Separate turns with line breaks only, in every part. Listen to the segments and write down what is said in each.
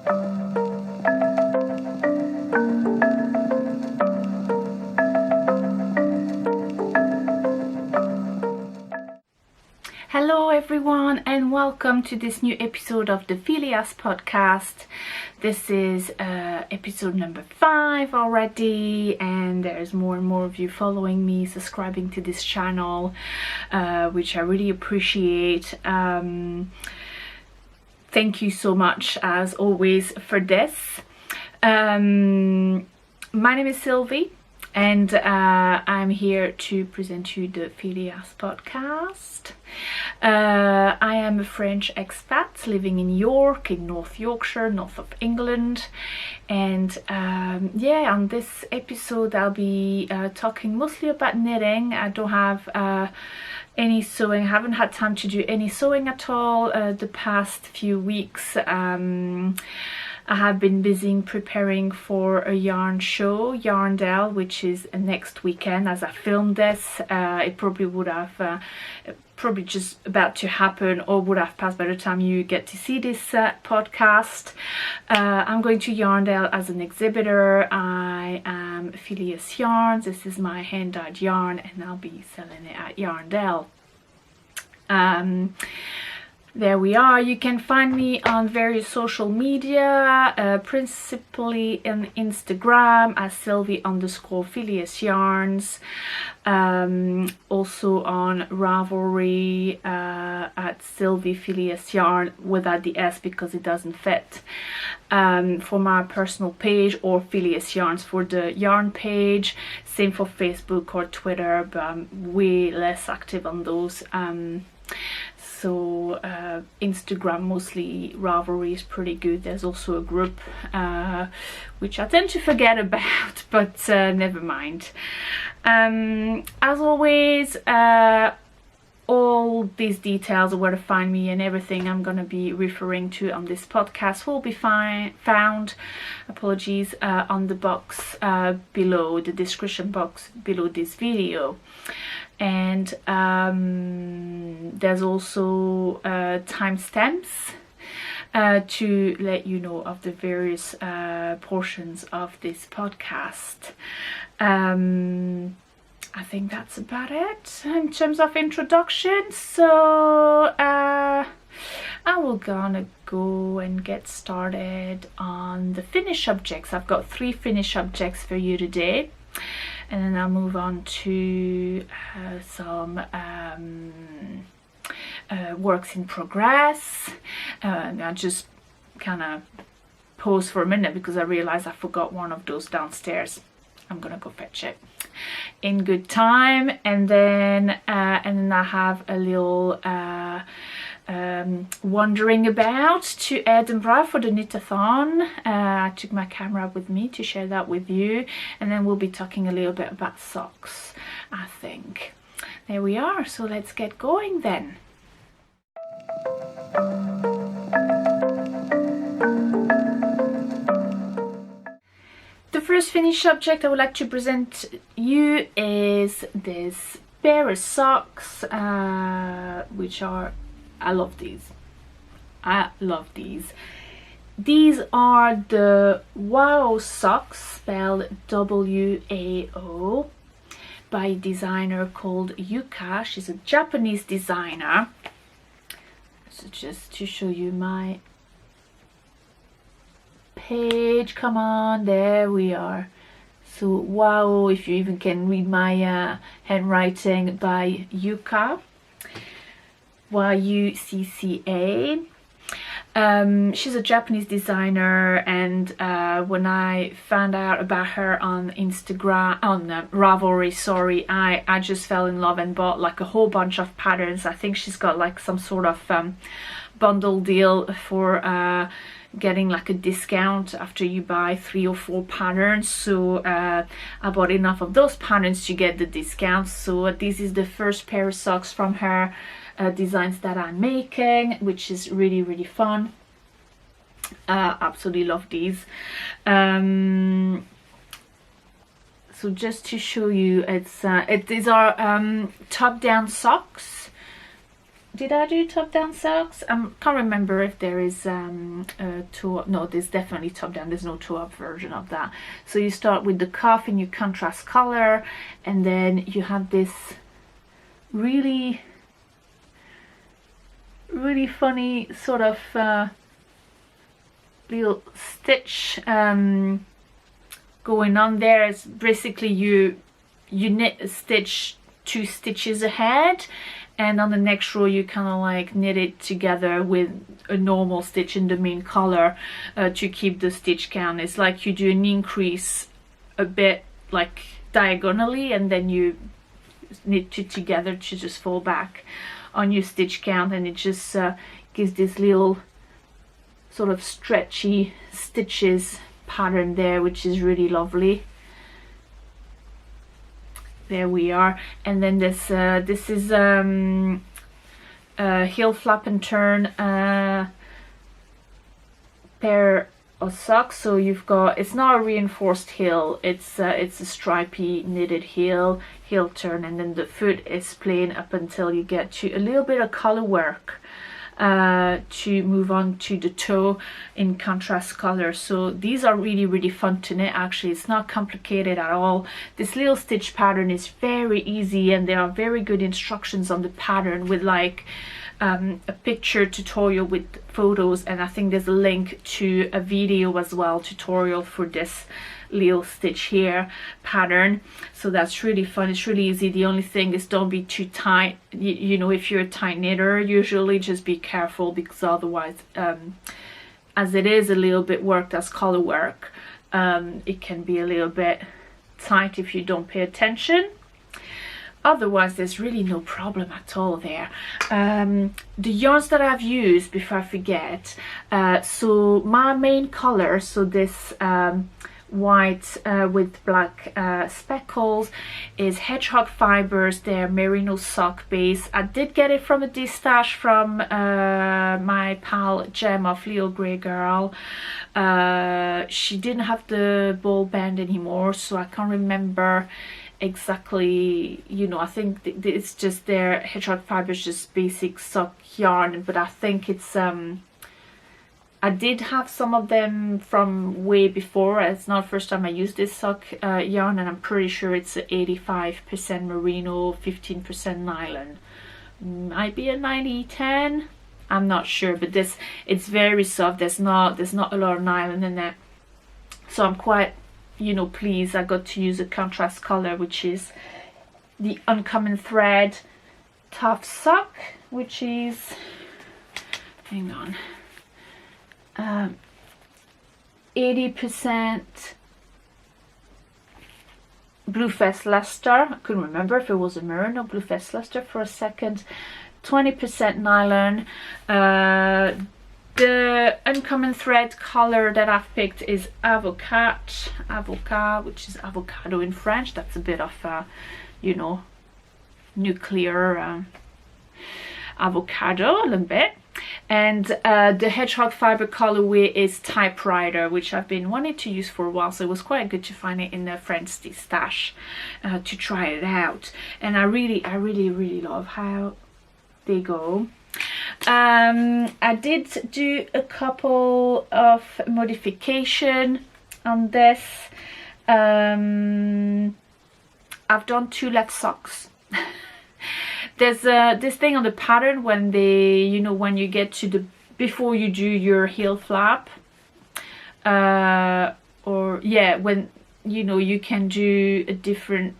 Hello everyone and welcome to this new episode of the Phileas podcast. This is episode number 5 already, and there's more and more of you following me, subscribing to this channel, which I really appreciate. Thank you so much as always for this. My name is Sylvie and I'm here to present you the Phileas podcast. I am a French expat living in York, in North Yorkshire, north of England, and yeah, on this episode I'll be talking mostly about knitting. I don't have any sewing. I haven't had time to do any sewing at all the past few weeks. I have been busy preparing for a yarn show, Yarndale, which is next weekend. As I filmed this, it probably would have probably just about to happen or would have passed by the time you get to see this podcast. I'm going to Yarndale as an exhibitor. I am Phileas Yarns. This is my hand-dyed yarn and I'll be selling it at Yarndale. There we are. You can find me on various social media, principally on Instagram as Sylvie_Phileasyarns, also on Ravelry at sylviephileasyarn without the S because it doesn't fit, for my personal page, or Phileas Yarns for the yarn page. Same for Facebook or Twitter, but I'm way less active on those. So Instagram mostly. Ravelry is pretty good. There's also a group which I tend to forget about, but never mind. As always, all these details of where to find me and everything I'm going to be referring to on this podcast will be found, apologies, on the box below, the description box below this video. And there's also timestamps to let you know of the various portions of this podcast. I think that's about it in terms of introduction. So I will gonna go and get started on the finished objects. I've got 3 finished objects for you today, and then I'll move on to some works in progress. I just kind of pause for a minute because I realized I forgot one of those downstairs. I'm gonna go fetch it in good time, and then I have a little wandering about to Edinburgh for the Knitathon. I took my camera with me to share that with you, and then we'll be talking a little bit about socks, I think. There we are, so let's get going then. The first finished object I would like to present you is this pair of socks, which are, I love these. I love these. These are the WAO socks, spelled W-A-O, by a designer called Yuka. She's a Japanese designer. So just to show you my page, come on, there we are. So WAO, if you even can read my handwriting, by Yuka, Y-U-C-C-A. She's a Japanese designer, and when I found out about her on Instagram, on Ravelry, sorry, I just fell in love and bought like a whole bunch of patterns. I think she's got like some sort of bundle deal for getting like a discount after you buy 3 or 4 patterns. So I bought enough of those patterns to get the discount. So this is the first pair of socks from her designs that I'm making, which is really, really fun. Absolutely love these. So just to show you, these are top down socks. did I do top down socks? I can't remember if there is no, there's definitely top down, there's no toe up version of that. So you start with the cuff in your contrast color, and then you have this really funny sort of little stitch going on there. It's basically you knit a stitch 2 stitches ahead, and on the next row you kind of like knit it together with a normal stitch in the main color to keep the stitch count. It's like you do an increase a bit like diagonally, and then you knit it together to just fall back on your stitch count, and it just gives this little sort of stretchy stitches pattern there, which is really lovely. There we are. And then this is heel flap and turn pair of socks. So you've got, it's not a reinforced heel, it's a stripy knitted heel turn, and then the foot is plain up until you get to a little bit of color work to move on to the toe in contrast color. So these are really fun to knit. Actually, it's not complicated at all. This little stitch pattern is very easy, and there are very good instructions on the pattern with like a picture tutorial with photos, and I think there's a link to a video as well, tutorial for this little stitch here pattern. So that's really fun. It's really easy. The only thing is don't be too tight. You know, if you're a tight knitter, usually just be careful, because otherwise as it is a little bit worked as color work, it can be a little bit tight if you don't pay attention. Otherwise there's really no problem at all there. The yarns that I've used, before I forget, so my main color, so this white with black speckles, is hedgehog fibers. They're merino sock base. I did get it from a de-stash from my pal Gemma, Leo Grey Girl. She didn't have the ball band anymore, so I can't remember exactly, you know, I think it's just their hedgehog fibers, just basic sock yarn, but I think it's I did have some of them from way before. It's not the first time I used this sock yarn, and I'm pretty sure it's 85% merino, 15% nylon. Might be a 90-10, I'm not sure, but this, it's very soft. There's not a lot of nylon in it, so I'm quite, you know, pleased I got to use a contrast color, which is the Uncommon Thread Tough Sock, which is, hang on, 80% Bluefest Luster. I couldn't remember if it was a merino Bluefest Luster for a second. 20% nylon. The Uncommon Thread color that I've picked is Avocat, which is avocado in French. That's a bit of you know, nuclear avocado, a little bit. And the hedgehog fiber colorway is Typewriter, which I've been wanting to use for a while, so it was quite good to find it in the French stash to try it out. And I really love how they go. I did do a couple of modification on this. I've done 2 left socks. There's this thing on the pattern when they, you know, when you get to the, before you do your heel flap, or yeah, when, you know, you can do a different,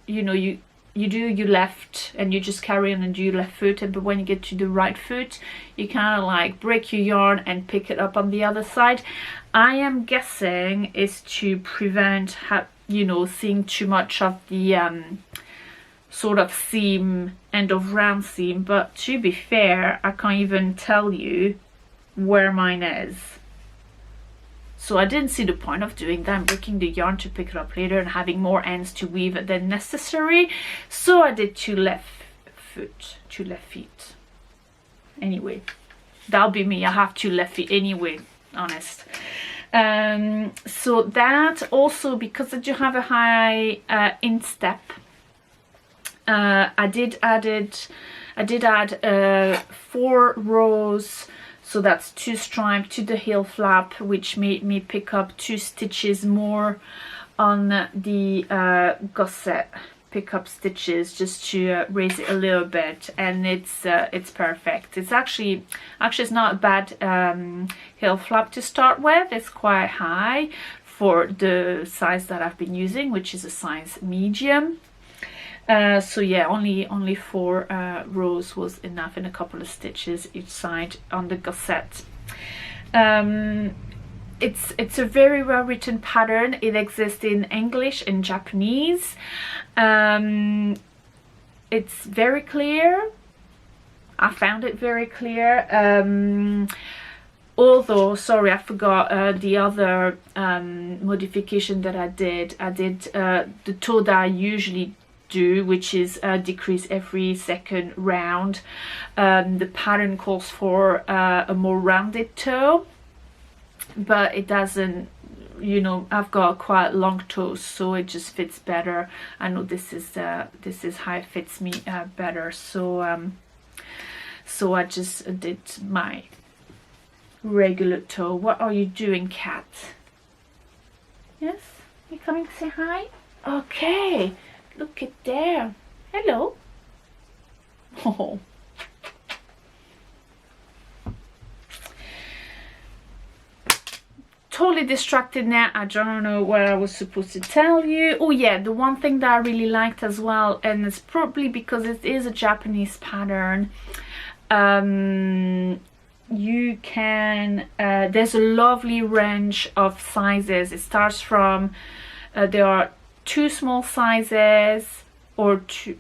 you know, you do your left and you just carry on and do your left foot, and but when you get to the right foot, you kind of like break your yarn and pick it up on the other side. I am guessing is to prevent, you know, seeing too much of the sort of seam, end of round seam, but to be fair, I can't even tell you where mine is. So I didn't see the point of doing that, breaking the yarn to pick it up later and having more ends to weave than necessary. So I did 2 left feet. Anyway, that'll be me. I have 2 left feet anyway, honest. So that also, because I do have a high instep, I did added I did add 4 rows, so that's 2 stripes to the heel flap, which made me pick up 2 stitches more on the gusset pickup stitches, just to raise it a little bit, and it's perfect. It's actually it's not a bad heel flap to start with. It's quite high for the size that I've been using, which is a size medium. So yeah, only 4 rows was enough, and a couple of stitches each side on the gusset. It's a very well written pattern. It exists in English and Japanese. It's very clear. I found it very clear. Although, sorry, I forgot the other modification that I did. I did the toe that I usually do, which is decrease every second round. The pattern calls for a more rounded toe, but it doesn't, you know, I've got quite long toes, so it just fits better. I know this is how it fits me better, so so I just did my regular toe. What are you doing, cat? Yes, you coming to say hi? Okay, look at there. Hello. Oh. Totally distracted now. I don't know what I was supposed to tell you. Oh yeah, the one thing that I really liked as well, and it's probably because it is a Japanese pattern, you can there's a lovely range of sizes. It starts from there are 2 small sizes, or 2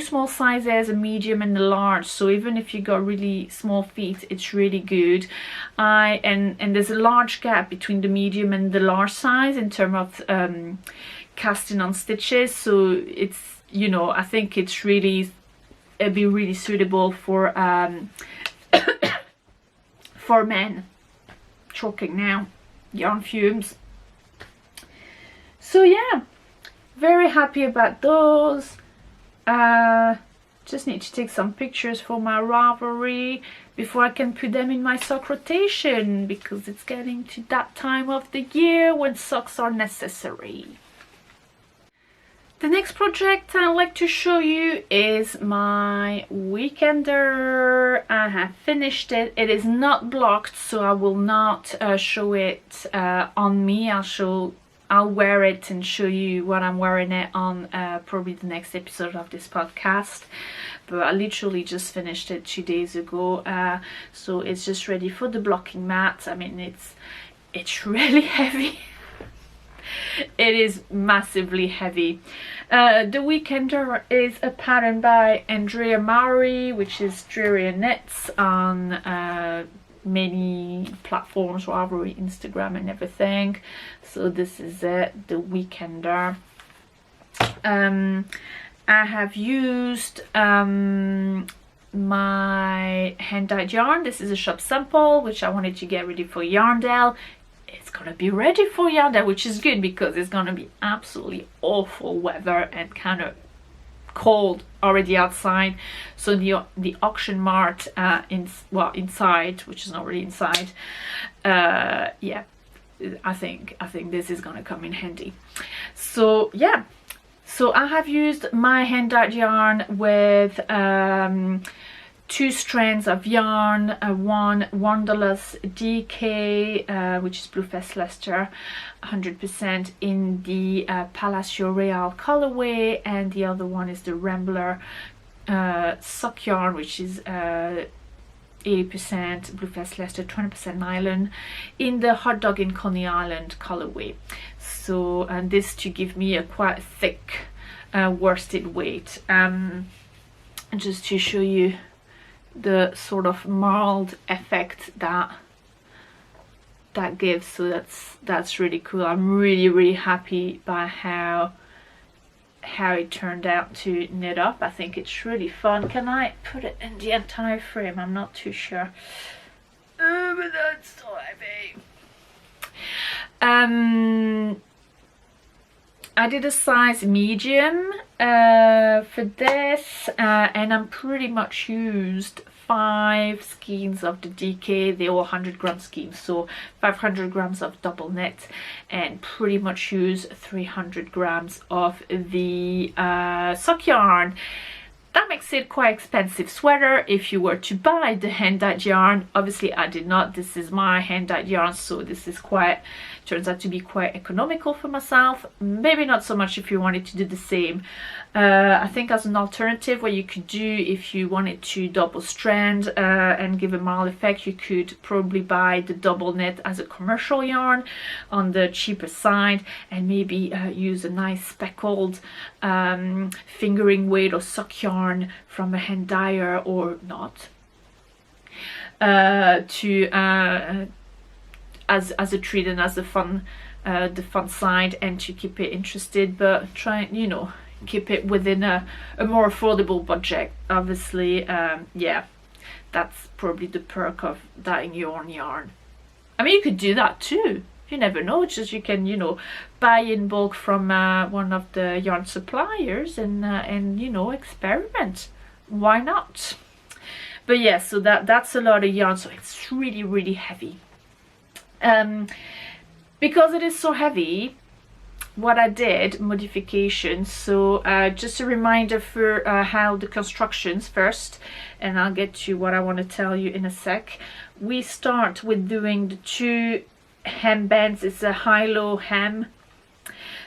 small sizes, a medium and a large, so even if you got really small feet, it's really good. And there's a large gap between the medium and the large size in terms of casting on stitches, so it's, you know, I think it's really, it'd be really suitable for for men. Choking now, yarn fumes. So yeah, very happy about those. Just need to take some pictures for my Ravelry before I can put them in my sock rotation, because it's getting to that time of the year when socks are necessary. The next project I'd like to show you is my weekender. I have finished it. It is not blocked, so I will not show it on me. I'll wear it and show you what I'm wearing it on probably the next episode of this podcast. But I literally just finished it 2 days ago, so it's just ready for the blocking mat. I mean, it's really heavy. It is massively heavy. The Weekender is a pattern by Andrea Maury, which is Dreary Knits on many platforms, Ravelry, Instagram and everything. So this is the Weekender. I have used my hand-dyed yarn. This is a shop sample which I wanted to get ready for Yarndale. It's gonna be ready for Yarndale, which is good because it's gonna be absolutely awful weather and kind of cold already outside. So the auction mart inside, which is not really inside, yeah, I think this is gonna come in handy. So yeah, so I have used my hand-dyed yarn with 2 strands of yarn, one Wanderlust DK, which is Blue Fest Leicester 100% in the Palacio Real colorway, and the other one is the Rambler sock yarn, which is 80% Blue Fest Leicester 20% nylon in the Hot Dog in Coney Island colorway. So, and this to give me a quite thick worsted weight, just to show you the sort of mild effect that gives. So that's really cool. I'm really happy by how it turned out to knit up. I think it's really fun. Can I put it in the entire frame? I'm not too sure. Oh, but that's so heavy. I did a size medium for this, and I'm pretty much used 5 skeins of the DK. They're all 100-gram skeins, so 500 grams of double knit, and pretty much use 300 grams of the sock yarn. That makes it quite expensive sweater if you were to buy the hand-dyed yarn. Obviously I did not. This is my hand-dyed yarn, so this is quite, turns out to be quite economical for myself. Maybe not so much if you wanted to do the same. I think as an alternative, what you could do if you wanted to double strand and give a mild effect, you could probably buy the double knit as a commercial yarn on the cheaper side, and maybe use a nice speckled fingering weight or sock yarn from a hand dyer or not to as a treat and as the fun side, and to keep it interested, but try, you know, keep it within a more affordable budget. Obviously, yeah, that's probably the perk of dyeing your own yarn. I mean, you could do that too. You never know. It's just you can, you know, buy in bulk from one of the yarn suppliers and you know, experiment. Why not? But yeah, so that's a lot of yarn. So it's really, really heavy. Because it is so heavy, what I did, modifications, so just a reminder for how the constructions first, and I'll get to what I want to tell you in a sec. We start with doing the 2 hem bands. It's a high-low hem,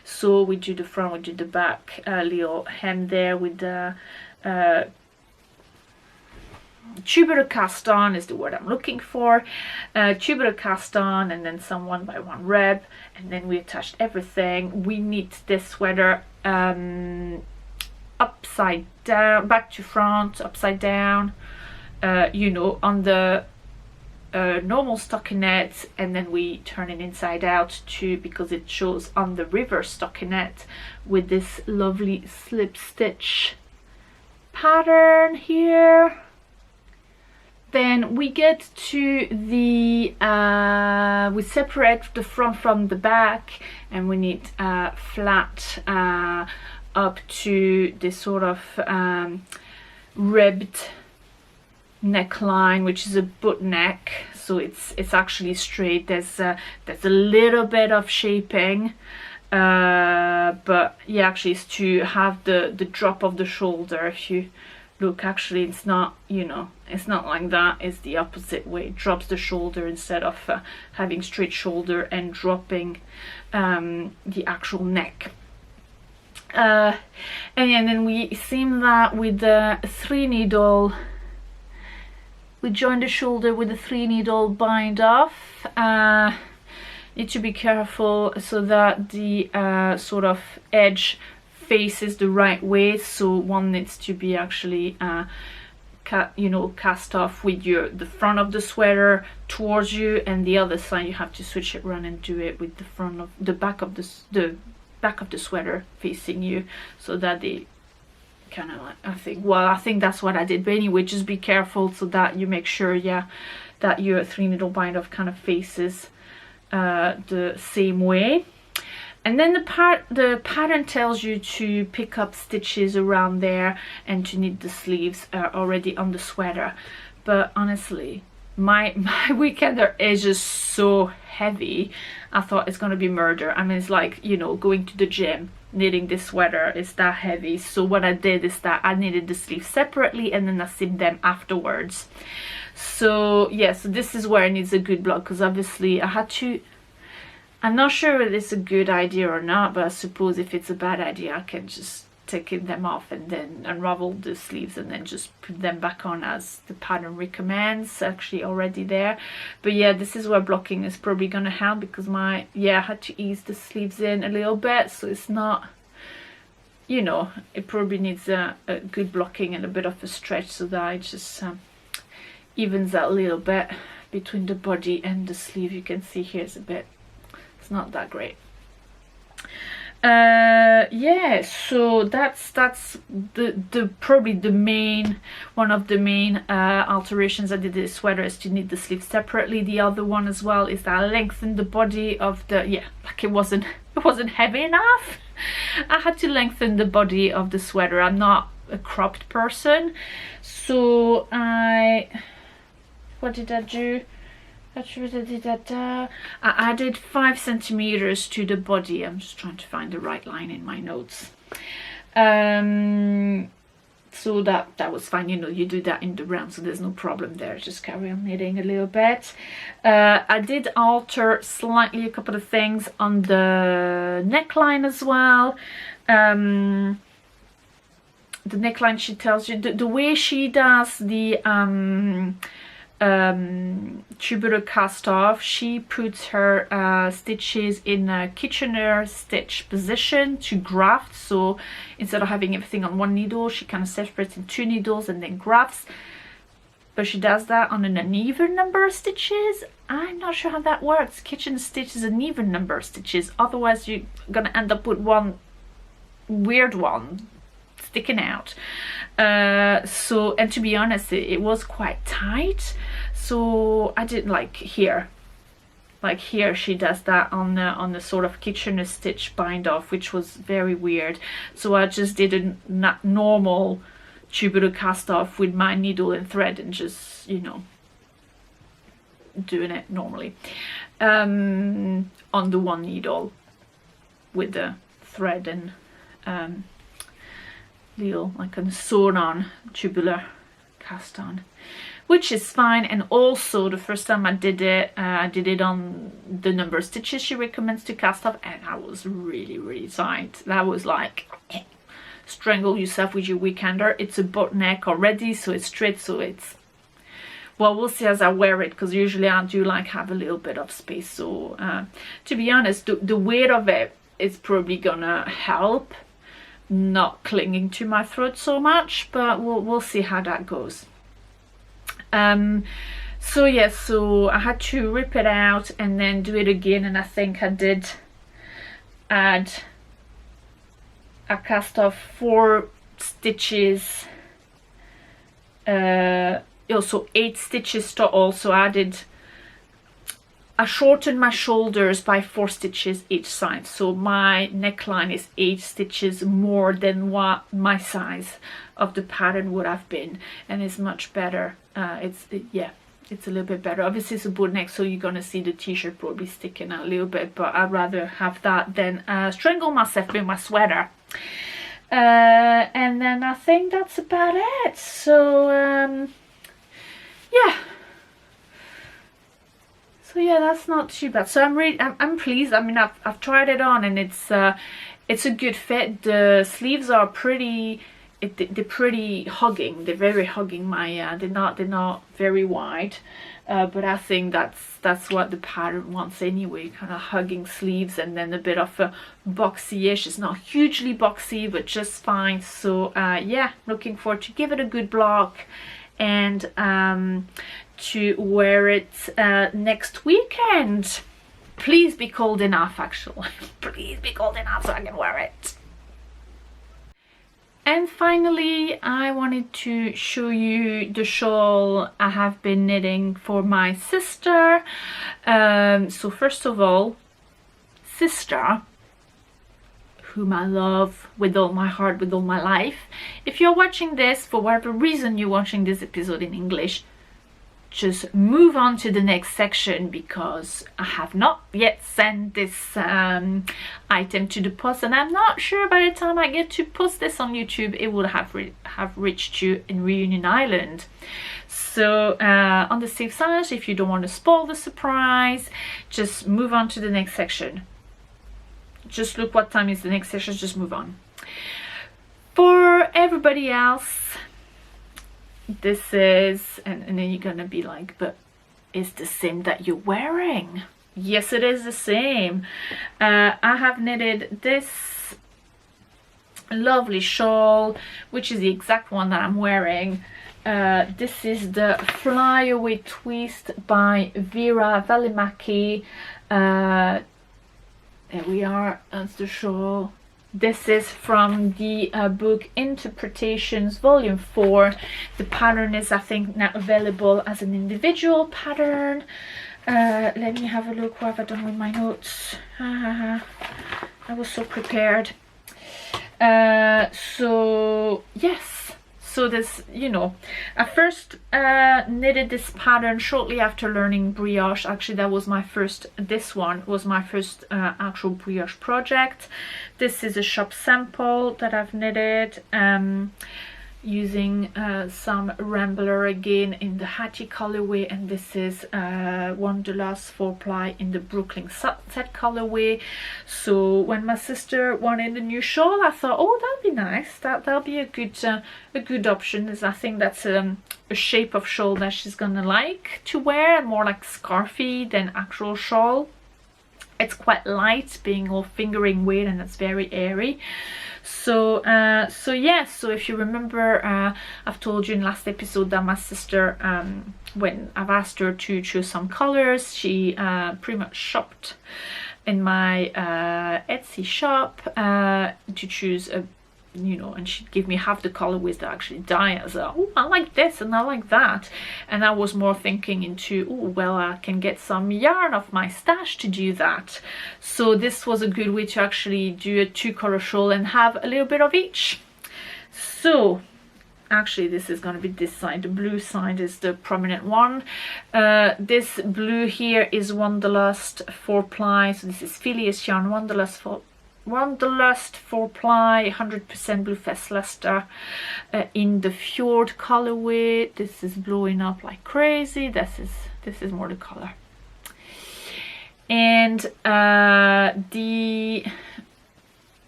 so we do the front, we do the back, little hem there with the tubular cast on is the word I'm looking for. Tubular cast on, and then some 1x1 reb, and then we attached everything. We knit this sweater upside down, back to front, upside down, you know, on the normal stockinette, and then we turn it inside out too, because it shows on the reverse stockinette with this lovely slip stitch pattern here. Then we get to the we separate the front from the back, and we knit flat up to this sort of ribbed neckline, which is a boot neck, so it's actually straight. There's a little bit of shaping, but yeah, actually it's to have the drop of the shoulder. If you look, actually it's not, you know, it's not like that, it's the opposite way. It drops the shoulder instead of having straight shoulder and dropping the actual neck. And then we seam that with the 3 needle. We join the shoulder with a 3 needle bind off. Need to be careful so that the sort of edge faces the right way, so one needs to be actually cast off with the front of the sweater towards you, and the other side you have to switch it around and do it with the back of the sweater facing you, so that they kind of like, I think that's what I did. But anyway, just be careful so that you make sure, yeah, that your 3 needle bind off kind of faces the same way. And then the pattern tells you to pick up stitches around there and to knit the sleeves already on the sweater. But honestly, my weekender is just so heavy. I thought it's gonna be murder. I mean, it's like, you know, going to the gym, knitting this sweater is that heavy. So what I did is that I knitted the sleeves separately, and then I seamed them afterwards. So yeah, so this is where it needs a good block, because obviously I had to, I'm not sure if it's a good idea or not, but I suppose if it's a bad idea, I can just take them off and then unravel the sleeves and then just put them back on as the pattern recommends, actually already there. But yeah, this is where blocking is probably going to help, because I had to ease the sleeves in a little bit, so it's not, you know, it probably needs a good blocking and a bit of a stretch, so that it just evens out a little bit between the body and the sleeve. You can see here's a bit, it's not that great. Yeah, so that's the probably the main one of the main alterations I did to this sweater, is to knit the sleeves separately. The other one as well is that I lengthened the body of the, like it wasn't heavy enough. I had to lengthen the body of the sweater. I'm not a cropped person, so what did I do? I added 5 centimeters to the body. I'm just trying to find the right line in my notes. So that was fine. You know, you do that in the round, so there's no problem there. Just carry on knitting a little bit. I did alter slightly a couple of things on the neckline as well. The neckline, she tells you the way she does the tubular cast off, she puts her stitches in a Kitchener stitch position to graft. So instead of having everything on one needle, she kind of separates in 2 needles and then grafts. But she does that on an uneven number of stitches. I'm not sure how that works. Kitchener stitch is an even number of stitches, otherwise you're gonna end up with one weird one sticking out. So, and to be honest, it was quite tight, so I didn't like here she does that on the sort of Kitchener stitch bind off, which was very weird. So I just did a normal tubular cast off with my needle and thread and just, you know, doing it normally on the one needle with the thread and little like a sewn on tubular cast on, which is fine. And also the first time I did it on the number of stitches she recommends to cast off, and I was really tight. That was like strangle yourself with your weekender. It's a boat neck already, so it's straight, so it's, well, we'll see as I wear it, because usually I do like have a little bit of space. So to be honest, the weight of it is probably gonna help not clinging to my throat so much, but we'll see how that goes. So yeah, so I had to rip it out and then do it again, and I think I did add, I cast off 4 stitches, also 8 stitches total. So I shortened my shoulders by 4 stitches each side, so my neckline is 8 stitches more than what my size of the pattern would have been, and it's much better. Yeah, it's a little bit better. Obviously it's a boat neck, so you're gonna see the t-shirt probably sticking out a little bit, but I'd rather have that than strangle myself with my sweater. And then I think that's about it. So yeah. So yeah, that's not too bad. So I'm pleased. I mean, I've tried it on, and it's a good fit. The sleeves are pretty, they're pretty hugging. They're very hugging my. They're not very wide, but I think that's what the pattern wants anyway. Kind of hugging sleeves, and then a bit of a boxy-ish. It's not hugely boxy, but just fine. So yeah, looking forward to give it a good block, and to wear it next weekend. Please be cold enough, actually. Please be cold enough so I can wear it. And finally, I wanted to show you the shawl I have been knitting for my sister. So first of all, sister, whom I love with all my heart, with all my life. If you're watching this, for whatever reason you're watching this episode in English, just move on to the next section, because I have not yet sent this item to the post, and I'm not sure by the time I get to post this on YouTube it will have reached you in Reunion Island. So on the safe side, if you don't want to spoil the surprise, just move on to the next section. Just look what time is the next section, just move on. For everybody else, this is, and then you're gonna be like, but it's the same that you're wearing. Yes, it is the same. I have knitted this lovely shawl, which is the exact one that I'm wearing. This is the Flyaway Twist by Vera Välimäki. There we are, that's the shawl. This is from the book Interpretations Volume 4. The pattern is, I think, now available as an individual pattern. Let me have a look. What have I done with my notes? I was so prepared. So yes, so this, you know, I first knitted this pattern shortly after learning brioche. Actually, that was my first, this one was my first actual brioche project. This is a shop sample that I've knitted using some Rambler again in the Hattie colorway, and this is Wanderlust 4-ply in the Brooklyn Sunset colorway. So when my sister wanted a new shawl, I thought, oh, that'll be nice, that'll be a good option, as I think that's a shape of shawl that she's gonna like to wear, more like scarfy than actual shawl. It's quite light, being all fingering weight, and it's very airy. So yeah, so if you remember, I've told you in last episode that my sister, when I've asked her to choose some colors, she pretty much shopped in my Etsy shop to choose a, you know, and she'd give me half the colorways that actually dye as a, oh, I like this and I like that. And I was more thinking into, oh, well, I can get some yarn off my stash to do that. So this was a good way to actually do a 2-color shawl and have a little bit of each. So actually this is going to be this side, the blue side is the prominent one. This blue here is Wanderlust 4-ply, so this is Phileas Yarn Wanderlust 4-ply 100% blue fest luster in the Fjord colorway. This is blowing up like crazy. This is more the color. And the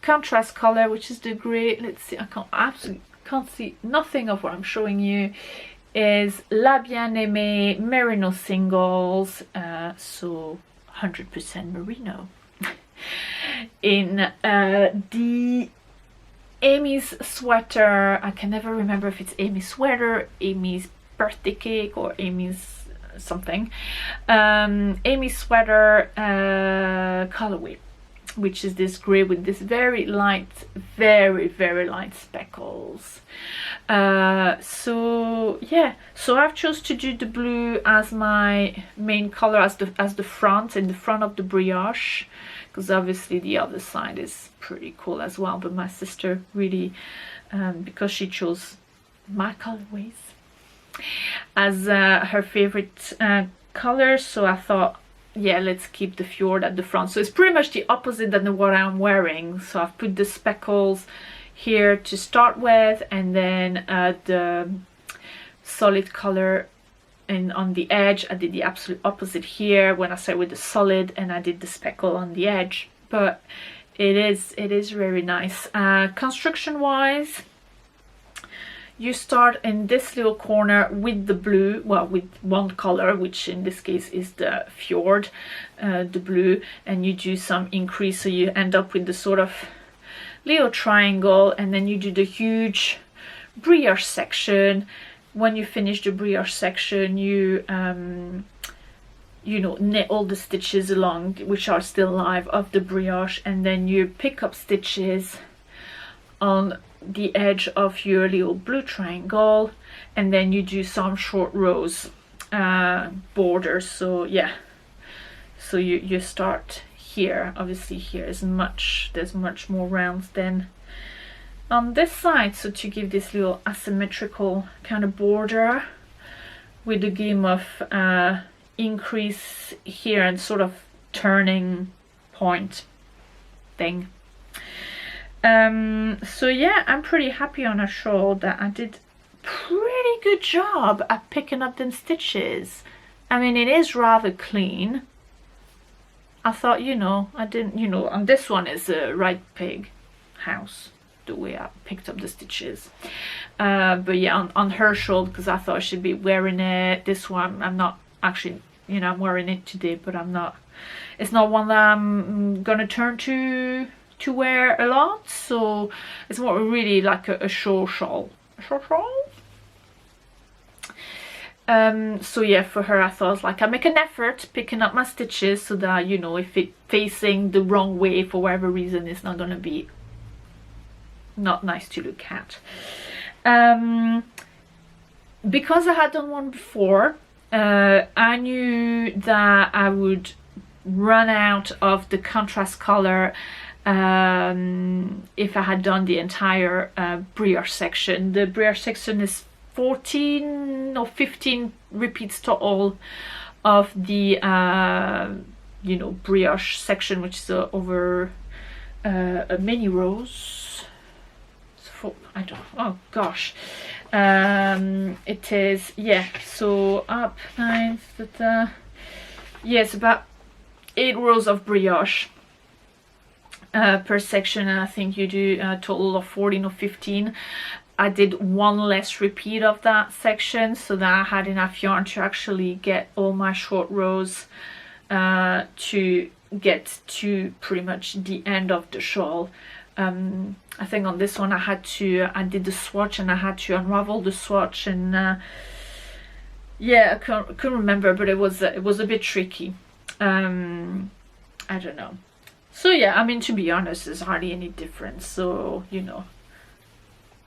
contrast color, which is the gray, let's see, I absolutely can't see nothing of what I'm showing you, is La Bien-Aimée Merino Singles, so 100% merino. In the Amy's sweater, I can never remember if it's Amy's sweater, Amy's birthday cake, or Amy's something, Amy's sweater colorway, which is this gray with this very light, very light speckles. So yeah, so I've chose to do the blue as my main color, as the front, in the front of the brioche, because obviously the other side is pretty cool as well, but my sister really, because she chose my colorways as her favorite color, so I thought, yeah, let's keep the Fjord at the front. So it's pretty much the opposite than what I'm wearing. So I've put the speckles here to start with, and then the solid color and on the edge. I did the absolute opposite here when I started with the solid, and I did the speckle on the edge. But it is very nice. Construction wise, you start in this little corner with the blue, well, with one color, which in this case is the Fjord, the blue, and you do some increase, so you end up with the sort of little triangle, and then you do the huge brioche section. When you finish the brioche section, you you know, knit all the stitches along, which are still live, of the brioche, and then you pick up stitches on the edge of your little blue triangle, and then you do some short rows borders. So yeah, so you start here. Obviously here is there's much more rounds than on this side, so to give this little asymmetrical kind of border with the game of increase here and sort of turning point thing. So yeah, I'm pretty happy on a shawl that I did pretty good job at picking up them stitches. I mean, it is rather clean. I thought, you know, I didn't, you know, on this one is a right pig house, the way I picked up the stitches. But yeah, on her shawl, because I thought she'd be wearing it. This one, I'm not actually, you know, I'm wearing it today, but I'm not, it's not one that I'm gonna turn to wear a lot, so it's more really like a short shawl. So yeah, for her I thought, like, I make an effort picking up my stitches so that, you know, if it's facing the wrong way for whatever reason, it's not gonna be not nice to look at. Because I had done one before, I knew that I would run out of the contrast color if I had done the entire brioche section. The brioche section is 14 or 15 repeats total of the you know, brioche section, which is over many rows. I don't, oh gosh, it is, yeah, so up 9, yes, about 8 rows of brioche per section, and I think you do a total of 14 or 15. I did one less repeat of that section so that I had enough yarn to actually get all my short rows to get to pretty much the end of the shawl. I think on this one I did the swatch and I had to unravel the swatch, and yeah, I couldn't remember, but it was a bit tricky. I don't know. So yeah, I mean, to be honest, there's hardly any difference. So, you know,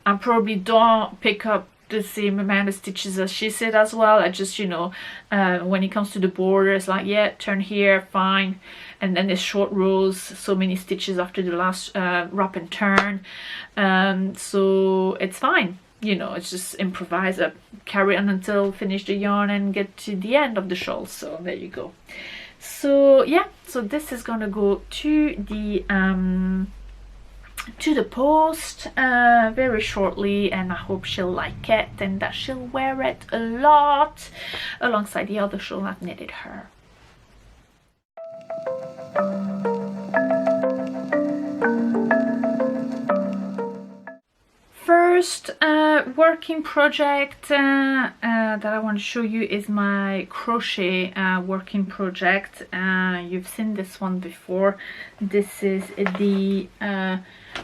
I probably don't pick up the same amount of stitches as she said as well. I just, you know, when it comes to the border, it's like, yeah, turn here, fine, and then there's short rows, so many stitches after the last wrap and turn, so it's fine, you know, it's just improvise, carry on until finish the yarn and get to the end of the shawl. So there you go. So yeah, so this is gonna go to the post very shortly, and I hope she'll like it and that she'll wear it a lot alongside the other shawl I've knitted her. First working project that I want to show you is my crochet working project. You've seen this one before. This is the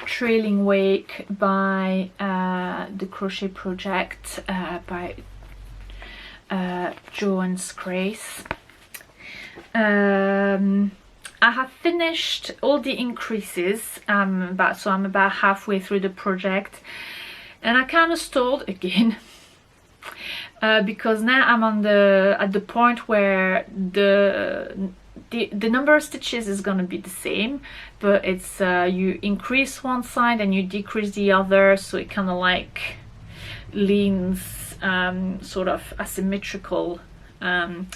Trailing Wake by the Crochet Project by Joanne's Grace. I have finished all the increases, so I'm about halfway through the project, and I kind of stalled again because now I'm at the point where the number of stitches is going to be the same, but it's you increase one side and you decrease the other, so it kind of like leans sort of asymmetrical, and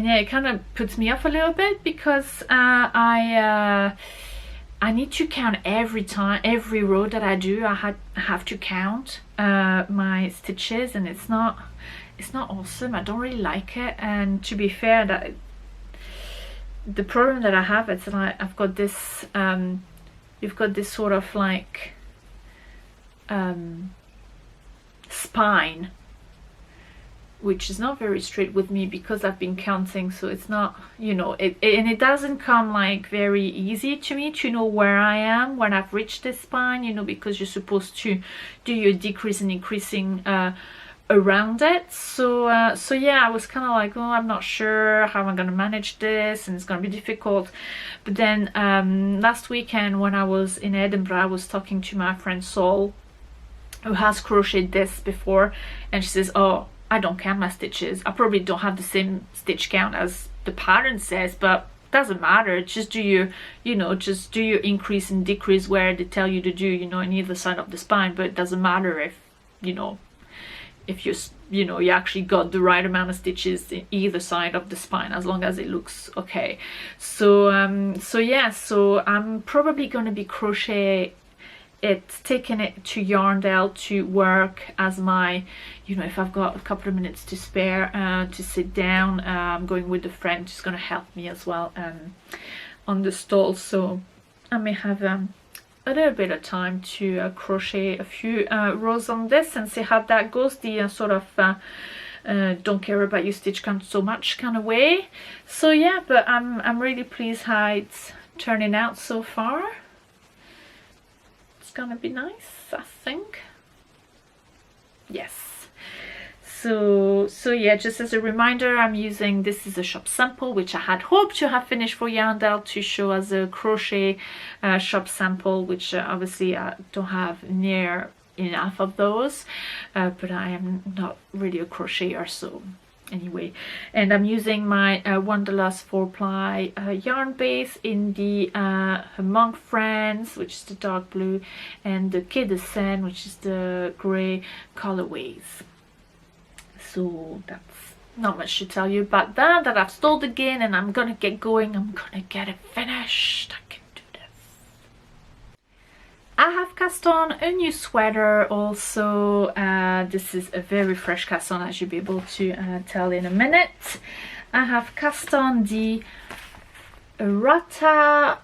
yeah, it kind of puts me off a little bit because I need to count every row that I do. I have to count my stitches, and it's not awesome. I don't really like it. And to be fair, that the problem that I have, it's like I've got this you've got this sort of like spine, which is not very straight with me because I've been counting, so it's not, you know, and it doesn't come like very easy to me to know where I am when I've reached this spine, you know, because you're supposed to do your decrease and increasing around it. So yeah, I was kind of like, oh, I'm not sure how I'm gonna manage this, and it's gonna be difficult. But then last weekend when I was in Edinburgh, I was talking to my friend Sol, who has crocheted this before, and she says, oh, I don't count my stitches. I probably don't have the same stitch count as the pattern says, but doesn't matter. Just do your, you know, just do your increase and decrease where they tell you to do, you know, on either side of the spine. But it doesn't matter if, you know, if you know, you actually got the right amount of stitches in either side of the spine, as long as it looks okay. So so yeah, so I'm probably going to be taking it to Yarndale to work as my, you know, if I've got a couple of minutes to spare to sit down. I'm going with a friend who's going to help me as well on the stall, so I may have a little bit of time to crochet a few rows on this and see how that goes, the sort of don't care about your stitch count so much kind of way. So yeah, but I'm really pleased how it's turning out so far. Gonna be nice, I think. Yes. So yeah, just as a reminder, I'm using, this is a shop sample which I had hoped to have finished for Yarndale to show as a crochet shop sample, which obviously I don't have near enough of those, but I am not really a crocheter, so anyway. And I'm using my Wanderlust 4-ply yarn base in the Monk Friends, which is the dark blue, and the Quai de Seine, which is the grey colorways. So that's not much to tell you about that I've stalled again, and I'm gonna get going. I'm gonna get it finished. I can do this. I have cast on a new sweater also. This is a very fresh cast on, as you'll be able to tell in a minute. I have cast on the Errata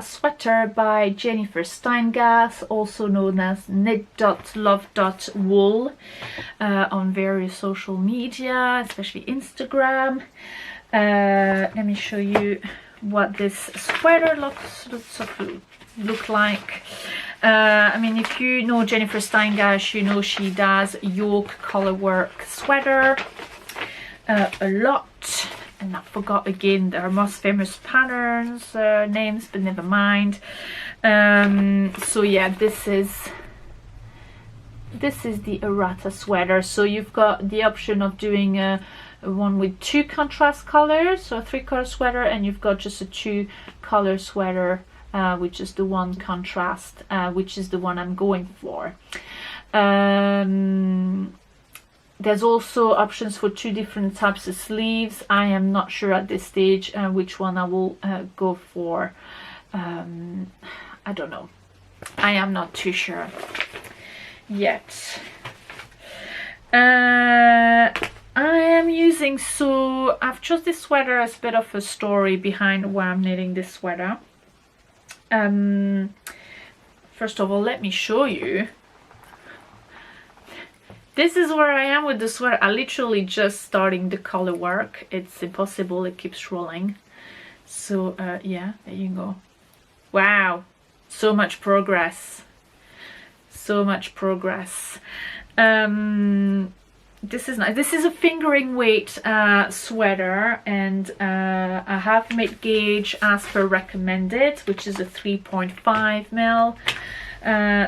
sweater by Jennifer Steingass, also known as knit.love.wool on various social media, especially Instagram. Let me show you what this sweater look like. I mean, if you know Jennifer Steingass, you know she does yoke colorwork sweater a lot. And I forgot again their most famous patterns names, but never mind. So yeah, this is the Errata sweater. So you've got the option of doing a one with 2 contrast colors, so a 3-color sweater, and you've got just a 2-color sweater, which is the one contrast, which is the one I'm going for. There's also options for 2 different types of sleeves. I am not sure at this stage which one I will go for. I don't know. I am not too sure yet. I am using, so I've chosen this sweater as a bit of a story behind why I'm knitting this sweater. First of all, let me show you. This is where I am with the sweater. I literally just starting the color work. It's impossible, it keeps rolling. So yeah, there you go. Wow, so much progress. So much progress. This is nice. This is a fingering weight sweater, and I have made gauge as per recommended, which is a 3.5 mil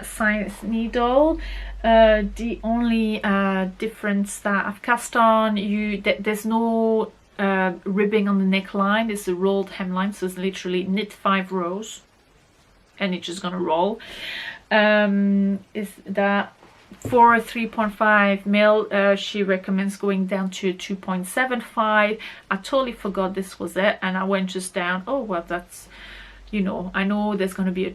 size needle. The only difference that I've cast on, there's no ribbing on the neckline. It's a rolled hemline, so it's literally knit 5 rows and it's just gonna roll. Is that for a 3.5 mil, she recommends going down to 2.75. I totally forgot this was it, and I went just down. Oh well, that's, you know, I know there's going to be a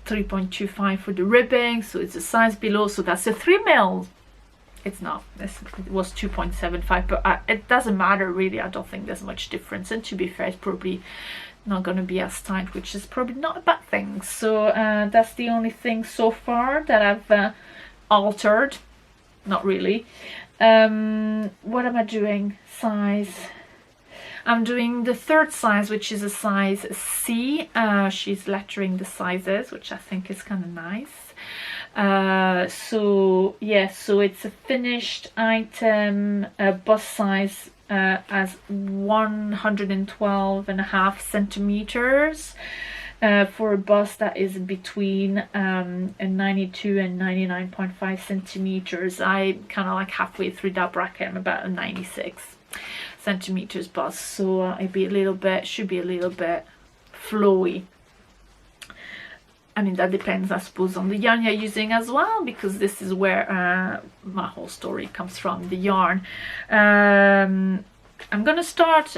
3.25 for the ribbing, so it's a size below, so that's a 3 mil. It's not, it was 2.75, but it doesn't matter really. I don't think there's much difference, and to be fair, it's probably not going to be as tight, which is probably not a bad thing. So that's the only thing so far that I've altered. Not really. What am I doing? Size. I'm doing the 3rd size, which is a size C. She's lettering the sizes, which I think is kind of nice. So yeah, so it's a finished item, bust size as 112.5 centimeters. For a bust that is between 92 and 99.5 centimeters. I'm kind of like halfway through that bracket. I'm about a 96 centimeters bust, so it'd be a little bit, should be a little bit flowy. I mean, that depends, I suppose, on the yarn you're using as well, because this is where my whole story comes from, the yarn. I'm gonna start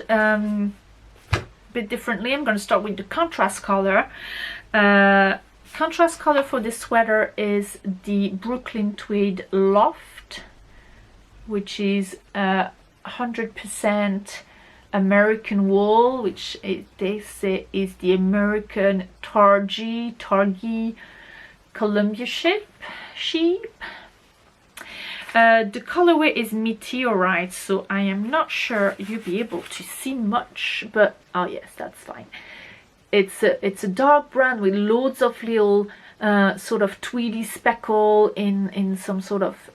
bit differently. I'm going to start with the contrast color. Contrast color for this sweater is the Brooklyn Tweed Loft, which is 100% American wool, which they say is the American Targhee Columbia sheep. The colorway is Meteorite, so I am not sure you'll be able to see much, but oh yes, that's fine. It's a dark brown with loads of little sort of tweedy speckle in some sort of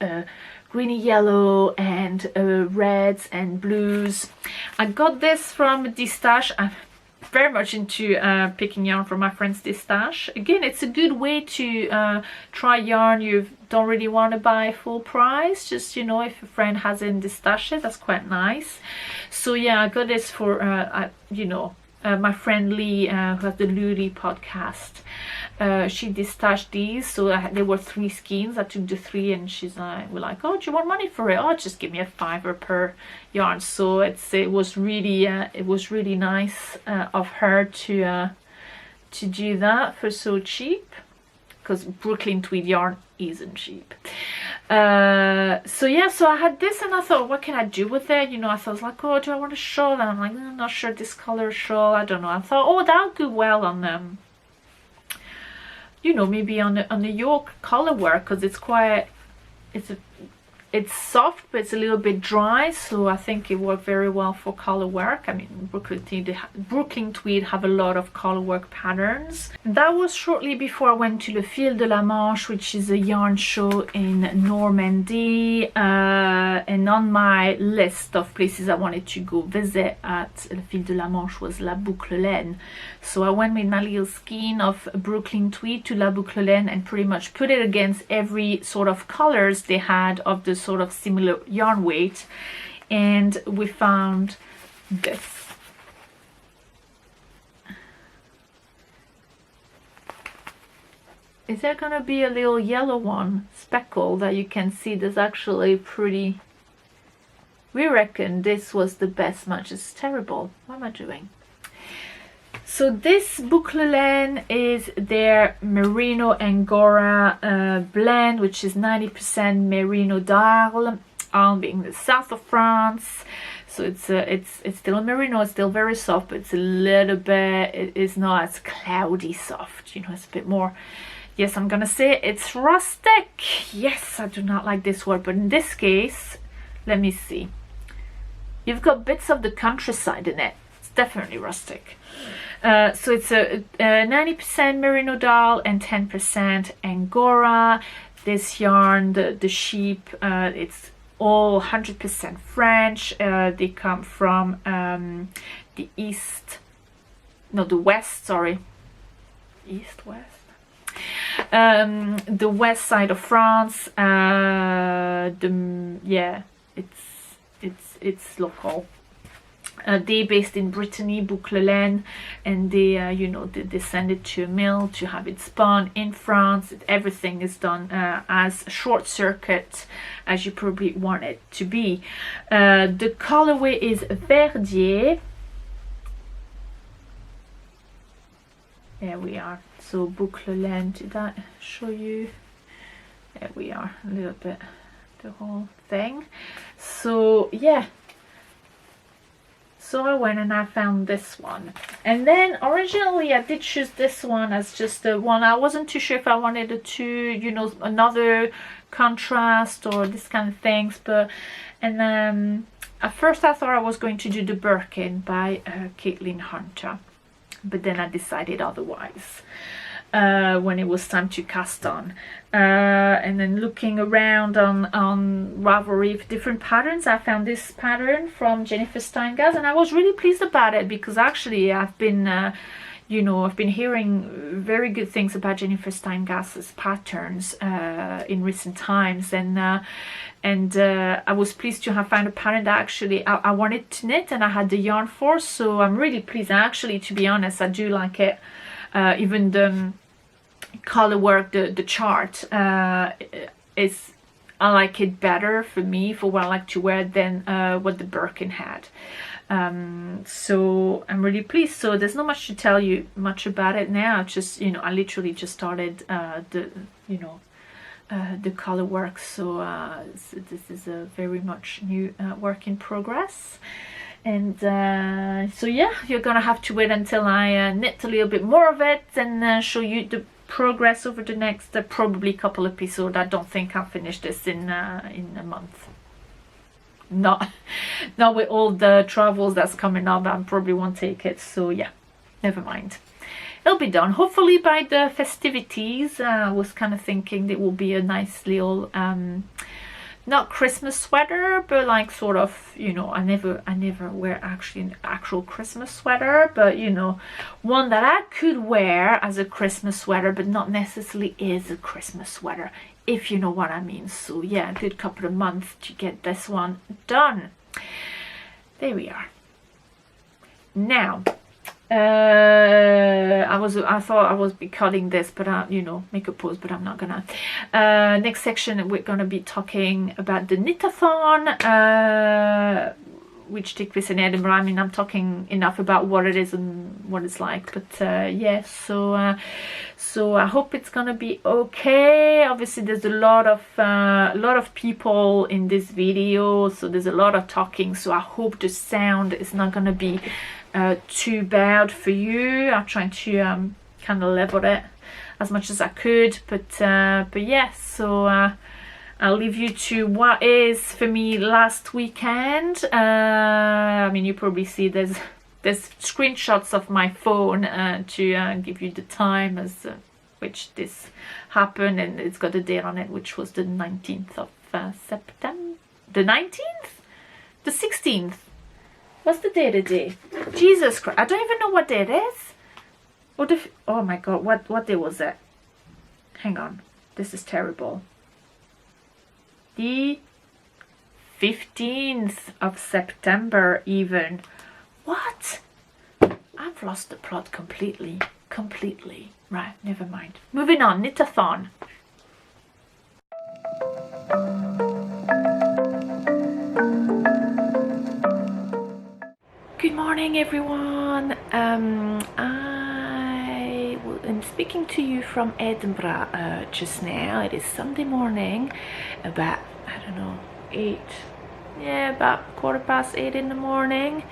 greeny yellow and reds and blues. I got this from the stash. very much into picking yarn from my friend's stash. Again, it's a good way to try yarn you don't really want to buy full price. Just, you know, if a friend has it in the stash, that's quite nice. So yeah, I got this for you know, my friend Lee, who has the Luli podcast. She distashed these, so there were 3 skeins. I took the 3, and she's like, we're like, oh, do you want money for it? Oh, just give me a $5 per yarn. So it was really nice of her to do that for so cheap, because Brooklyn tweed yarn isn't cheap. So yeah, so I had this, and I thought, what can I do with it? You know, I was like, oh, do I want a shawl? And I'm like, I'm not sure, this color shawl, I don't know. I thought, oh, that'll go well on them, you know, maybe on the yoke color work, because it's quite, it's soft, but it's a little bit dry, so I think it worked very well for color work. I mean, Brooklyn tweed have a lot of color work patterns. That was shortly before I went to Le Fil de la Manche, which is a yarn show in Normandy, and on my list of places I wanted to go visit at Le Fil de la Manche was La Boucle Laine. So I went with my little skein of Brooklyn tweed to La Boucle Laine and pretty much put it against every sort of colors they had of the sort of similar yarn weight, and we found this. Is there gonna be a little yellow one speckle that you can see? There's actually pretty, we reckon this was the best match. It's terrible, what am I doing? So this Boucle Laine is their Merino Angora blend, which is 90% Merino d'Arles, being the south of France. So it's still Merino, it's still very soft, but it's a little bit, it is not as cloudy soft, you know, it's a bit more, yes, I'm gonna say it's rustic. Yes, I do not like this word, but in this case, let me see. You've got bits of the countryside in it. It's definitely rustic. So it's a 90% Merino d'Arles and 10% Angora. This yarn, the sheep, it's all 100% French. They come from the west, sorry, the west side of France. Yeah, it's local. They're based in Brittany, Boucle Laine, and they, you know, they send it to a mill to have it spun in France. Everything is done as short circuit as you probably want it to be. The colorway is Verdier. There we are. So Boucle Laine, did that show you? There we are, a little bit, the whole thing. So yeah. So I went and I found this one, and then originally I did choose this one as just the one. I wasn't too sure if I wanted it to, you know, another contrast or this kind of things, but and at first I thought I was going to do the Birkin by Caitlin Hunter, but then I decided otherwise when it was time to cast on. And then looking around on Ravelry for different patterns, I found this pattern from Jennifer Steingas, and I was really pleased about it, because actually I've been you know, I've been hearing very good things about Jennifer Steingas's patterns in recent times, and I was pleased to have found a pattern that actually I wanted to knit and I had the yarn for, so I'm really pleased. And actually, to be honest, I do like it. Even the color work, the chart is, I like it better for me, for what I like to wear, than what the Birkin had. So I'm really pleased. So there's not much to tell you much about it now. Just, you know, I literally just started the color work, so this is a very much new work in progress. And so yeah, you're gonna have to wait until I knit a little bit more of it and show you the progress over the next probably couple episodes. I don't think I'll finish this in a month. Not with all the travels that's coming up. I probably won't take it. So yeah, never mind. It'll be done hopefully by the festivities. I was kind of thinking it will be a nice little not Christmas sweater, but like sort of, you know, I never wear actually an actual Christmas sweater, but you know, one that I could wear as a Christmas sweater, but not necessarily is a Christmas sweater, if you know what I mean. So yeah, a good couple of months to get this one done. There we are. Now, I thought I was be cutting this, but you know, make a pause, but I'm not gonna. Next section, we're gonna be talking about the Knitathon, which takes place in Edinburgh. I mean, I'm talking enough about what it is and what it's like, but yeah, so I hope it's gonna be okay. Obviously there's a lot of people in this video, so there's a lot of talking, so I hope the sound is not gonna be too bad for you. I'm trying to kind of level it as much as I could, but yeah, so I'll leave you to what is for me last weekend. I mean, you probably see there's screenshots of my phone to give you the time as which this happened, and it's got a date on it, which was the 19th of September. The 19th? The 16th? What's the date today? Jesus Christ, I don't even know what day it is. What if, oh my god, what day was it? Hang on, this is terrible. The 15th of September even. What? I've lost the plot completely. Right, never mind. Moving on, Knitathon. Good morning, everyone. I am speaking to you from Edinburgh just now. It is Sunday morning, about, I don't know, 8. Yeah, about 8:15 in the morning.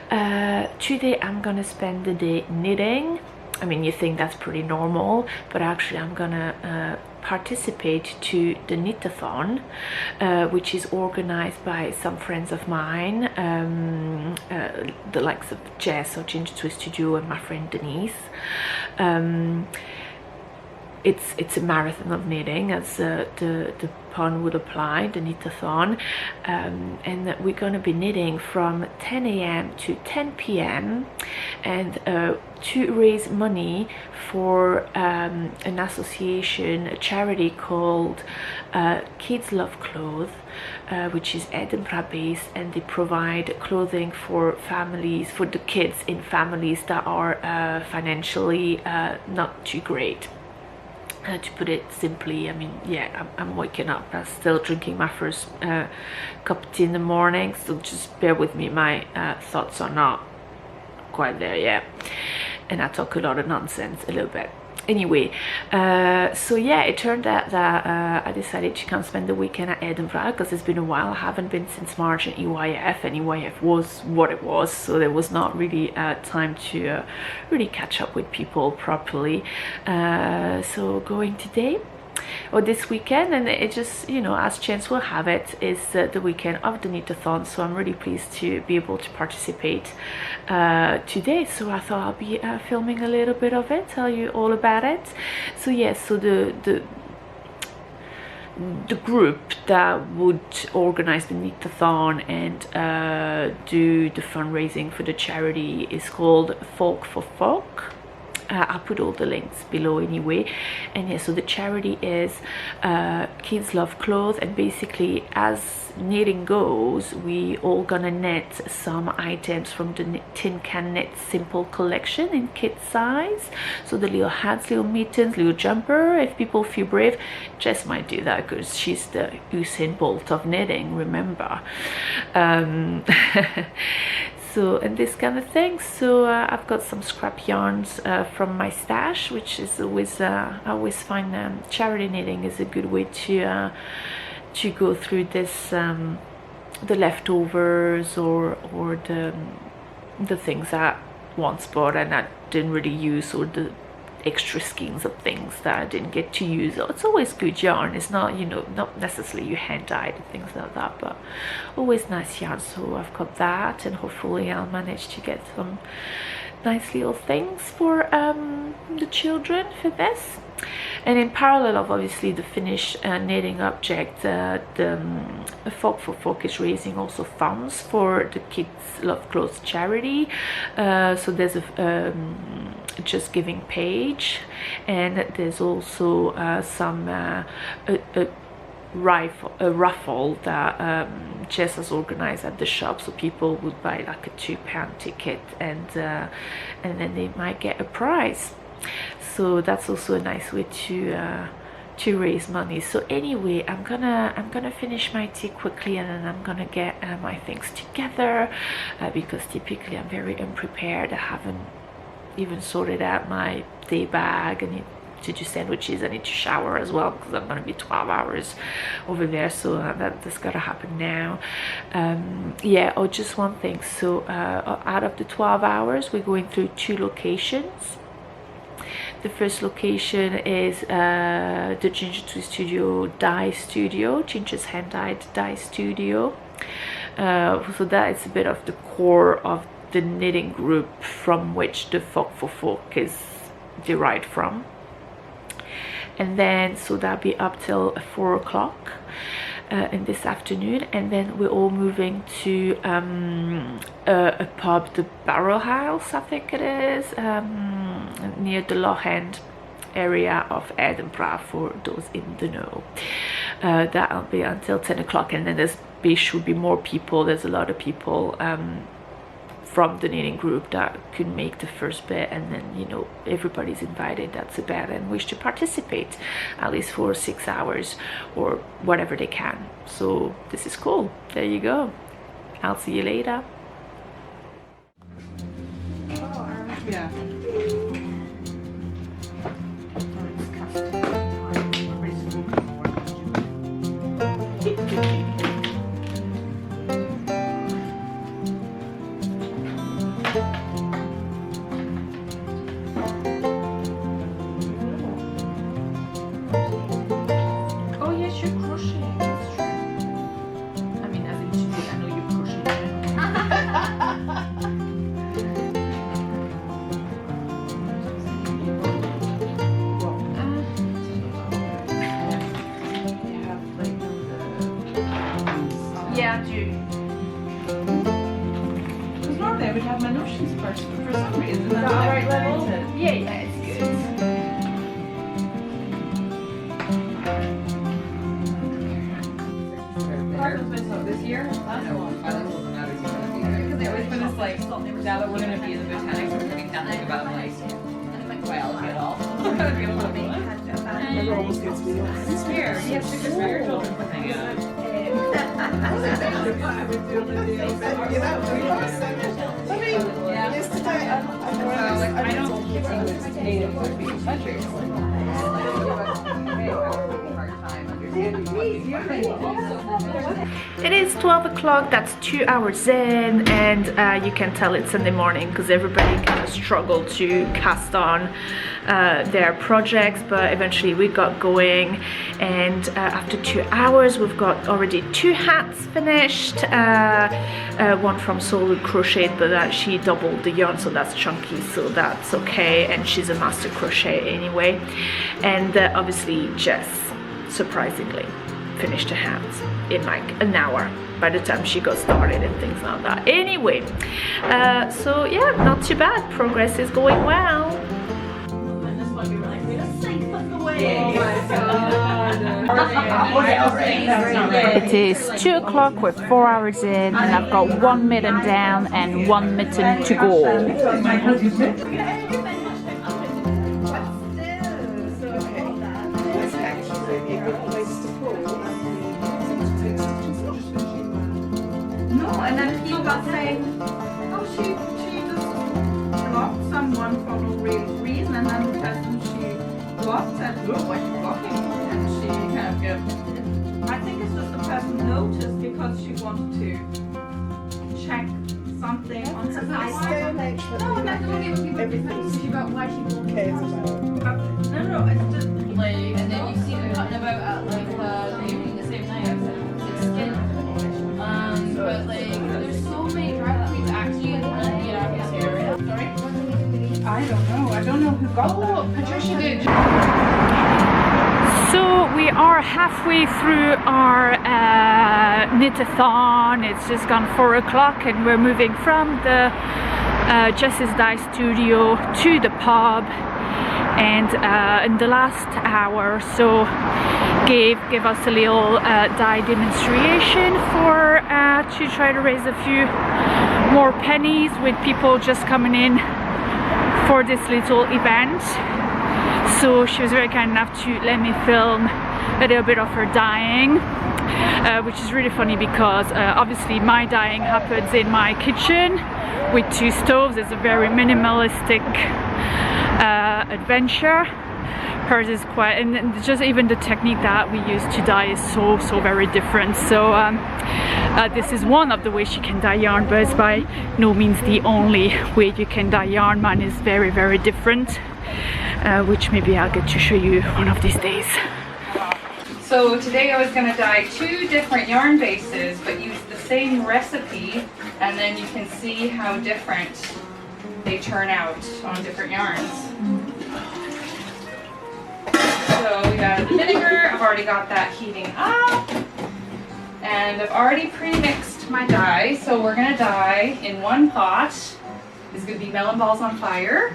Today I'm gonna spend the day knitting. I mean, you think that's pretty normal, but actually I'm gonna participate to the Knitathon, which is organized by some friends of mine, the likes of Jess or Ginger Twist Studio and my friend Denise. It's a marathon of knitting, as the pun would apply, the Knitathon, and we're going to be knitting from 10 a.m. to 10 p.m. and to raise money for an association, a charity called Kids Love Clothes, which is Edinburgh based, and they provide clothing for families, for the kids in families that are financially not too great. To put it simply, I mean, yeah, I'm waking up, I'm still drinking my first cup of tea in the morning, so just bear with me, my thoughts are not quite there yet, and I talk a lot of nonsense a little bit. Anyway, so yeah, it turned out that I decided to come spend the weekend at Edinburgh, because it's been a while. I haven't been since March at EYF, and EYF was what it was, so there was not really time to really catch up with people properly. So going today, or this weekend, and it just, you know, as chance will have it, is the weekend of the Knitathon, so I'm really pleased to be able to participate today. So I thought I'll be filming a little bit of it, tell you all about it. So yes, so the group that would organize the Knitathon and do the fundraising for the charity is called Folk for Folk. I'll put all the links below anyway. And yeah, so the charity is Kids Love Clothes, and basically, as knitting goes, we all gonna knit some items from the Tin Can Knit Simple collection in kid size. So the little hats, little mittens, little jumper. If people feel brave, Jess might do that because she's the Usain Bolt of knitting, remember. So, and this kind of thing. So I've got some scrap yarns from my stash, which is always, I always find charity knitting is a good way to go through this, the leftovers or the things that once bought and I didn't really use, or the extra skeins of things that I didn't get to use. It's always good yarn. It's not, you know, not necessarily you hand dyed and things like that, but always nice yarn. So I've got that, and hopefully I'll manage to get some nice little things for the children for this. And in parallel of obviously the finished knitting object, the Folk for Folk is raising also funds for the Kids Love Clothes charity. So there's a Just Giving page, and there's also some a raffle that Jess has organized at the shop, so people would buy like a £2 ticket, and then they might get a prize. So that's also a nice way to raise money. So anyway, I'm gonna finish my tea quickly, and then I'm gonna get my things together, because typically I'm very unprepared. I haven't even sorted out my day bag. I need to do sandwiches. I need to shower as well, because I'm gonna be 12 hours over there, so that's gotta happen now. Yeah, oh, just one thing. So out of the 12 hours, we're going through 2 locations. The first location is the Ginger Tree Studio Dye Studio, Ginger's Hand Dyed Dye Studio. So that is a bit of the core of the knitting group from which the Folk for Folk is derived from. And then, so that'll be up till 4 o'clock in this afternoon, and then we're all moving to a pub, the Barrel House, I think it is, near the Loch End area of Edinburgh, for those in the know. That'll be until 10 o'clock, and then there should be more people. There's a lot of people from the knitting group that could make the first bit, and then, you know, everybody's invited that's about and wish to participate at least for 6 hours or whatever they can. So this is cool. There you go. I'll see you later.
Yeah.
Oh yes, you're crocheting. That's true. I mean, as in today, I know you're crocheting. Yeah, I do.
Because normally I would have my notions first, but for some reason
Is that
I'm
alright
like,
level? Yeah, it's good.
This year? Because they always put us like, now that we're going to be in the botanics, we're going to nothing about like biology at all.
Never almost gets me off.
It's weird. You have super spiritual thing.
It is 12 o'clock, that's 2 hours in, and you can tell it's Sunday morning because everybody kind of struggled to cast on their projects, but eventually we got going, and after 2 hours we've got already 2 hats finished, one from Solid Crochet, but she doubled the yarn, so that's chunky, so that's okay, and she's a master crochet anyway. And obviously Jess, surprisingly, finished her hats in like an hour by the time she got started and things like that. Anyway, so yeah, not too bad. Progress is going well.
And this one we were like, we're just 6 foot away.
It is 2 o'clock, we're 4 hours in, and I've got 1 mitten down and 1 mitten to go.
And then people got saying, oh, she just blocked someone for no real reason, and then the person she blocked said, oh, why are you blocking? And she kind of go, I think it's just the person noticed because she wanted to check something on her side. No, and then everything.
She's about why she won't
Okay, it's
No, it's just like, and then you see them cutting about at like the same night. It's skin. But like, there's so many drag queens actually in this area. Sorry?
I don't know who got that.
Patricia did.
So we are halfway through our knitathon. It's just gone 4 o'clock and we're moving from the Jess's Dye Studio to the pub, and in the last hour or so gave us a little dye demonstration for to try to raise a few more pennies with people just coming in for this little event. So she was very kind enough to let me film a little bit of her dyeing, which is really funny because obviously my dyeing happens in my kitchen with 2 stoves. It's a very minimalistic adventure. Hers is quite, and just even the technique that we use to dye is so very different. So this is one of the ways you can dye yarn, but it's by no means the only way you can dye yarn. Mine is very different, which maybe I'll get to show you one of these days.
So today I was going to dye 2 different yarn bases, but use the same recipe, and then you can see how different they turn out on different yarns. So we got the vinegar. I've already got that heating up, and I've already pre-mixed my dye. So we're going to dye in one pot. This is going to be melon balls on fire.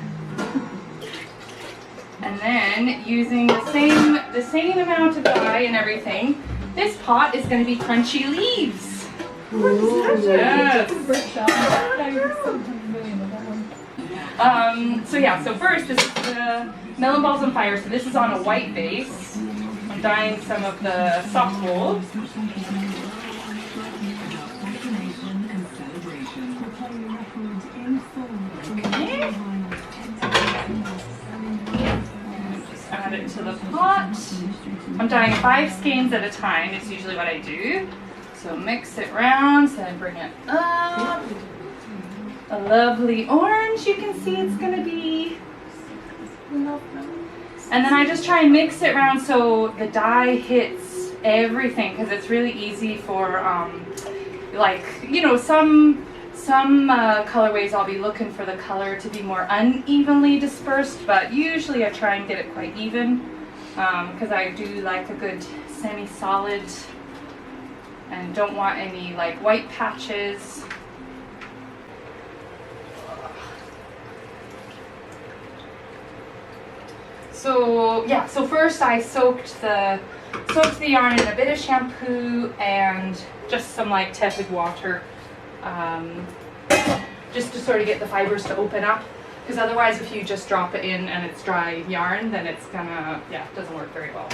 And then using the same amount of dye and everything, this pot is going to be crunchy leaves. Yes. So yeah, so first this is the melon balls on fire. So this is on a white base. I'm dyeing some of the soft wool. Okay. Add it to the pot. I'm dyeing 5 skeins at a time. It's usually what I do. So mix it round, then bring it up. A lovely orange. You can see it's going to be. And then I just try and mix it around so the dye hits everything, because it's really easy for like, you know, some colorways I'll be looking for the color to be more unevenly dispersed, but usually I try and get it quite even, because I do like a good semi-solid and don't want any like white patches. So yeah, so first I soaked the yarn in a bit of shampoo and just some like tepid water. Just to sort of get the fibers to open up, because otherwise if you just drop it in and it's dry yarn, then it's gonna, yeah, it doesn't work very well.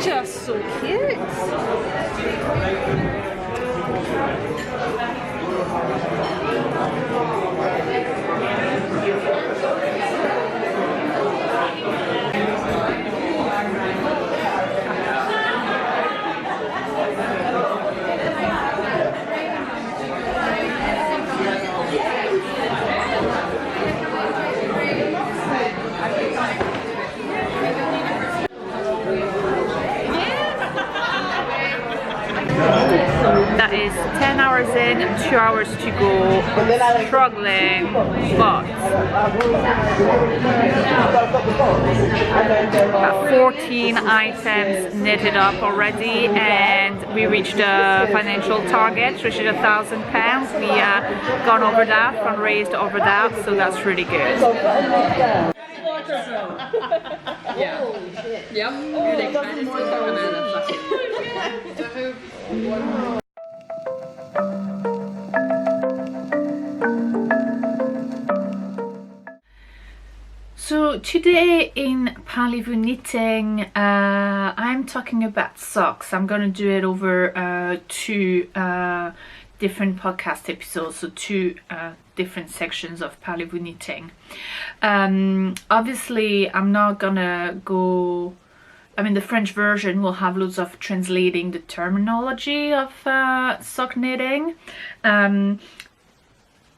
Just so cute. That is 10 hours in, 2 hours to go, struggling, but about 14 items knitted up already, and we reached the financial target, which is £1,000. We gone over that, fundraised over that, so that's really good.
Yeah. Yep. Really kind of
So today in Parlez-vous knitting, I'm talking about socks. I'm going to do it over 2 different podcast episodes, so 2 different sections of Parlez-vous knitting. Obviously I'm not gonna go I mean, the French version will have loads of translating the terminology of sock knitting.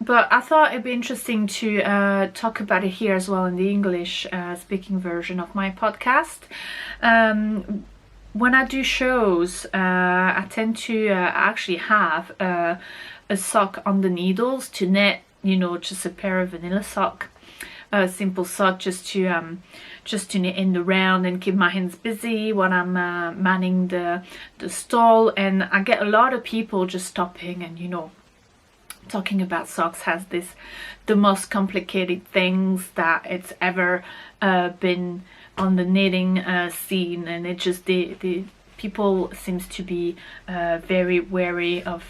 But I thought it'd be interesting to talk about it here as well in the English speaking version of my podcast. When I do shows, I tend to actually have a sock on the needles to knit, you know, just a pair of vanilla sock, a simple sock, just to knit in the round and keep my hands busy when I'm manning the stall. And I get a lot of people just stopping and, you know, talking about socks has the most complicated things that it's ever been on the knitting scene, and it just the people seems to be very wary of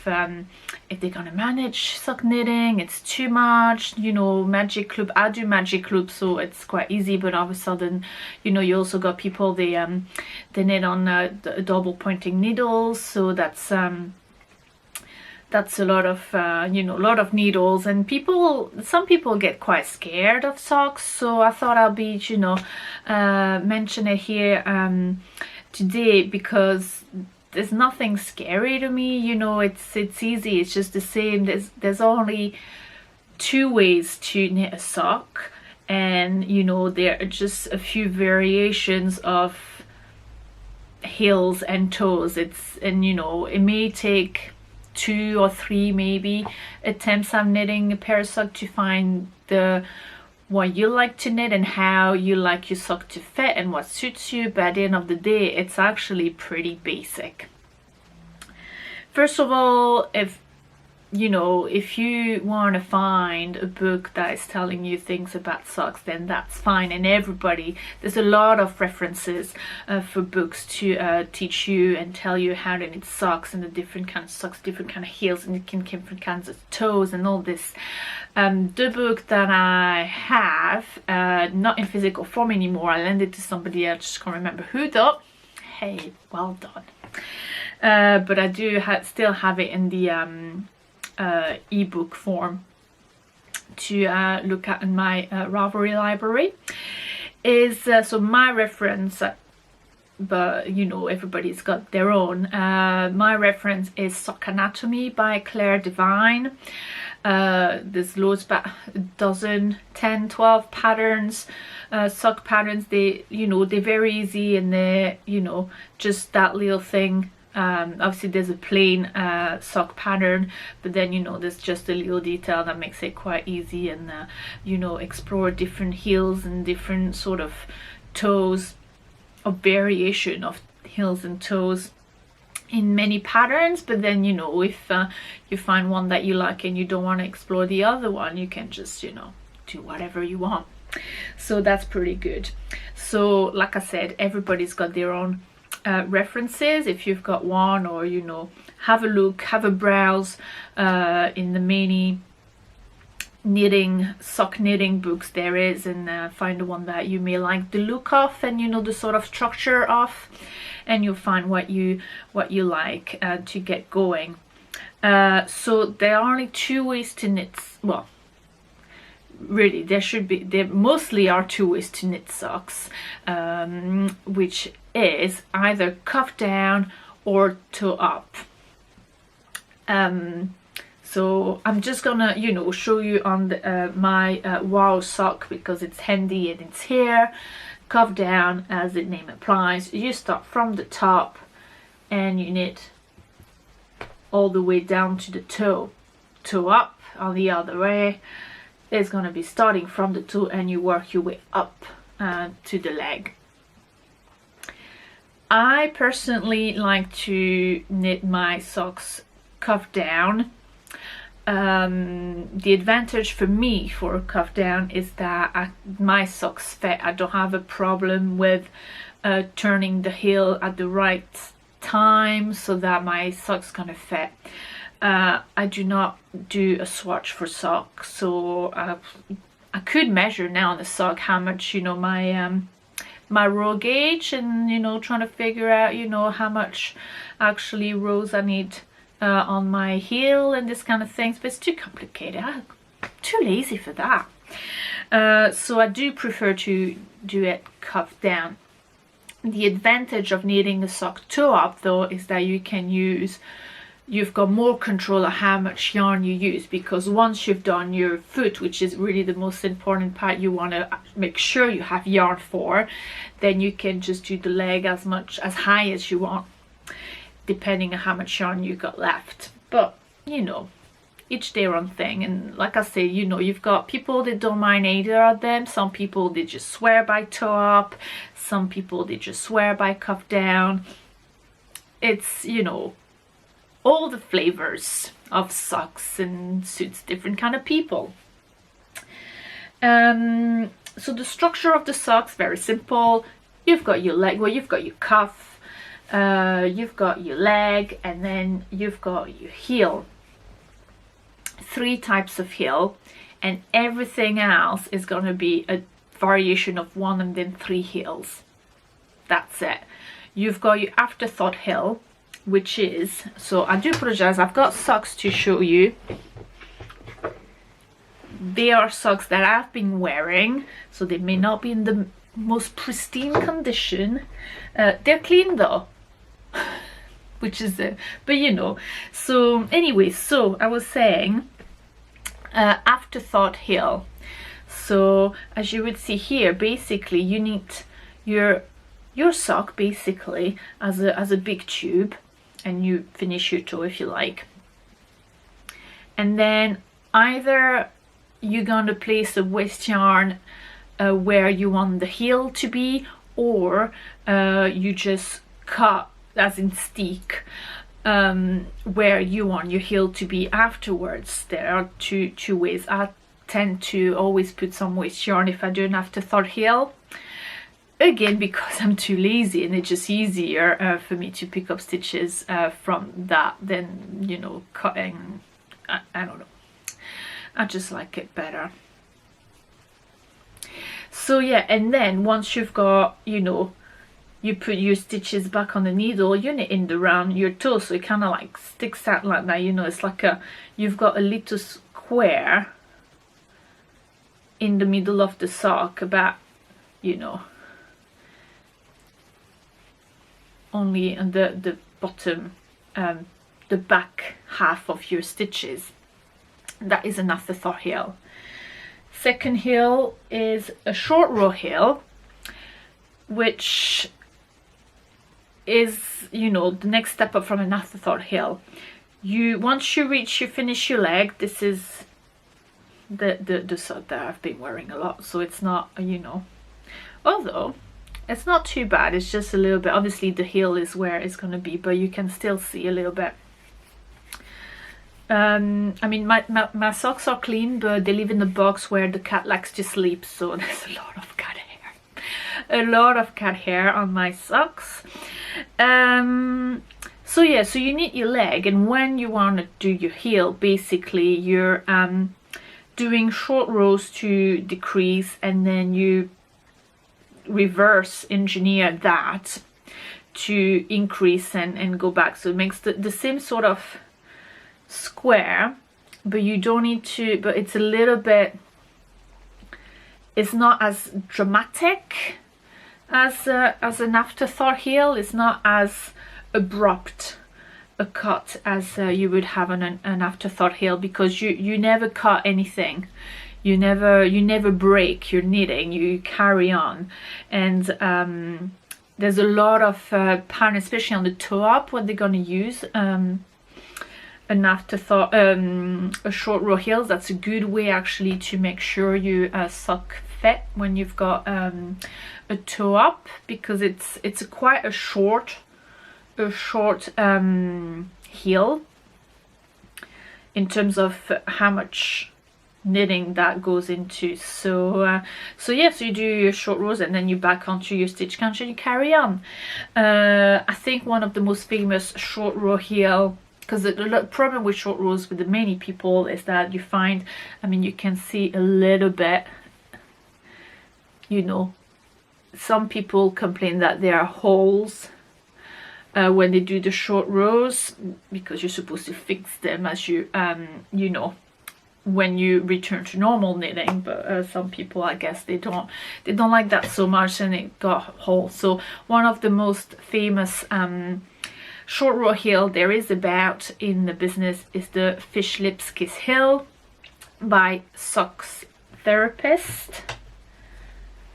if they're gonna manage sock knitting. It's too much, you know. Magic loop, I do magic loop, so it's quite easy, but all of a sudden, you know, you also got people they knit on double pointing needles, so that's a lot of you know, a lot of needles, and some people get quite scared of socks. So I thought I'll be, you know, mention it here today, because there's nothing scary to me, you know. It's easy, it's just the same. There's only 2 ways to knit a sock, and you know, there are just a few variations of heels and toes. And you know, it may take 2 or 3 maybe attempts at knitting a pair of sock to find what you like to knit and how you like your sock to fit and what suits you. But at the end of the day, it's actually pretty basic. First of all, if you want to find a book that is telling you things about socks, then that's fine. And there's a lot of references for books to teach you and tell you how to knit socks, and the different kinds of socks, different kind of heels, and different kinds of toes and all this. The book that I have, not in physical form anymore, I lent it to somebody, I just can't remember who though. Hey, well done. But I do still have it in the ebook form to look at in my Ravelry library. Is so my reference, but you know, everybody's got their own. My reference is Sock Anatomy by Claire Devine. There's loads, about a dozen, 10, 12 patterns, sock patterns. They're very easy, and they're, you know, just that little thing. Obviously there's a plain sock pattern, but then, you know, there's just a little detail that makes it quite easy, and you know, explore different heels and different sort of toes, a variation of heels and toes in many patterns. But then, you know, if you find one that you like and you don't want to explore the other one, you can just, you know, do whatever you want. So that's pretty good. So like I said, everybody's got their own references. If you've got one, or you know, have a look, have a browse in the many sock knitting books there is, and find the one that you may like the look of, and you know, the sort of structure of, and you'll find what you like to get going. So there are only 2 ways to knit. Well, really, there mostly are 2 ways to knit socks, which is either cuff down or toe up. So I'm just gonna, you know, show you on the, my wow sock, because it's handy and it's here. Cuff down, as the name implies, you start from the top and you knit all the way down to the toe. Toe up on the other way is going to be starting from the toe, and you work your way up to the leg. I personally like to knit my socks cuff down. The advantage for me for a cuff down is that my socks fit. I don't have a problem with turning the heel at the right time so that my sock's gonna fit. I do not do a swatch for socks, so I could measure now on the sock how much, you know, my row gauge, and you know, trying to figure out, you know, how much actually rows I need on my heel and this kind of things, but it's too complicated. I'm too lazy for that. So I do prefer to do it cuff down. The advantage of knitting a sock toe up though is that you've got more control of how much yarn you use, because once you've done your foot, which is really the most important part you want to make sure you have yarn for, then you can just do the leg as high as you want, depending on how much yarn you got left. But you know, each their own thing. And like I say, you know, you've got people that don't mind either of them. Some people, they just swear by toe up. Some people, they just swear by cuff down. It's, you know, all the flavors of socks, and suits different kind of people. So the structure of the socks, very simple. You've got your leg, well, you've got your cuff, you've got your leg, and then you've got your heel. 3 types of heel, and everything else is going to be a variation of 1 and then 3 heels. That's it. You've got your afterthought heel, which is, so I do apologize, I've got socks to show you. They are socks that I've been wearing, so they may not be in the most pristine condition. They're clean though, which is but you know. So anyway, so I was saying, afterthought heel. So as you would see here, basically you need your sock basically as a big tube, and you finish your toe if you like, and then either you're going to place a waste yarn where you want the heel to be, or you just cut, as in stick, where you want your heel to be afterwards. There are two ways. I tend to always put some waste yarn if I do an afterthought heel, again because I'm too lazy, and it's just easier for me to pick up stitches from that than, you know, cutting. I don't know, I just like it better. So yeah, and then once you've got, you know, you put your stitches back on the needle, you're knitting around your toe, so it kind of like sticks out like that, you know. It's like you've got a little square in the middle of the sock, about, you know, only on the bottom, the back half of your stitches. That is an afterthought heel. Second heel is a short row heel, which is, you know, the next step up from an afterthought heel. Once you finish your leg, this is the sock that I've been wearing a lot, so it's not, you know, although it's not too bad, it's just a little bit, obviously the heel is where it's going to be, but you can still see a little bit. I mean, my socks are clean, but they live in the box where the cat likes to sleep, so there's a lot of cat hair. A lot of cat hair on my socks. So yeah, so you knit your leg, and when you want to do your heel, basically you're doing short rows to decrease, and then you reverse engineer that to increase and go back. So it makes the same sort of square, but you don't need to, but it's a little bit, it's not as dramatic as an afterthought heel. It's not as abrupt a cut as you would have on an afterthought heel, because you never cut anything, you never break your knitting, you carry on. And there's a lot of pattern, especially on the toe up, when they're going to use an afterthought, a short row heels. That's a good way actually to make sure you sock fit when you've got a toe up, because it's quite a short heel in terms of how much knitting that goes into. So yeah, so you do your short rows and then you back onto your stitch count and you carry on. I think one of the most famous short row heel, because the problem with short rows with the many people is that you find, I mean, you can see a little bit, you know, some people complain that there are holes when they do the short rows, because you're supposed to fix them as you you know, when you return to normal knitting, but some people, I guess, they don't like that so much, and it got holes. So one of the most famous short row heel there is about in the business is the Fish Lips Kiss Heel by Socks Therapist.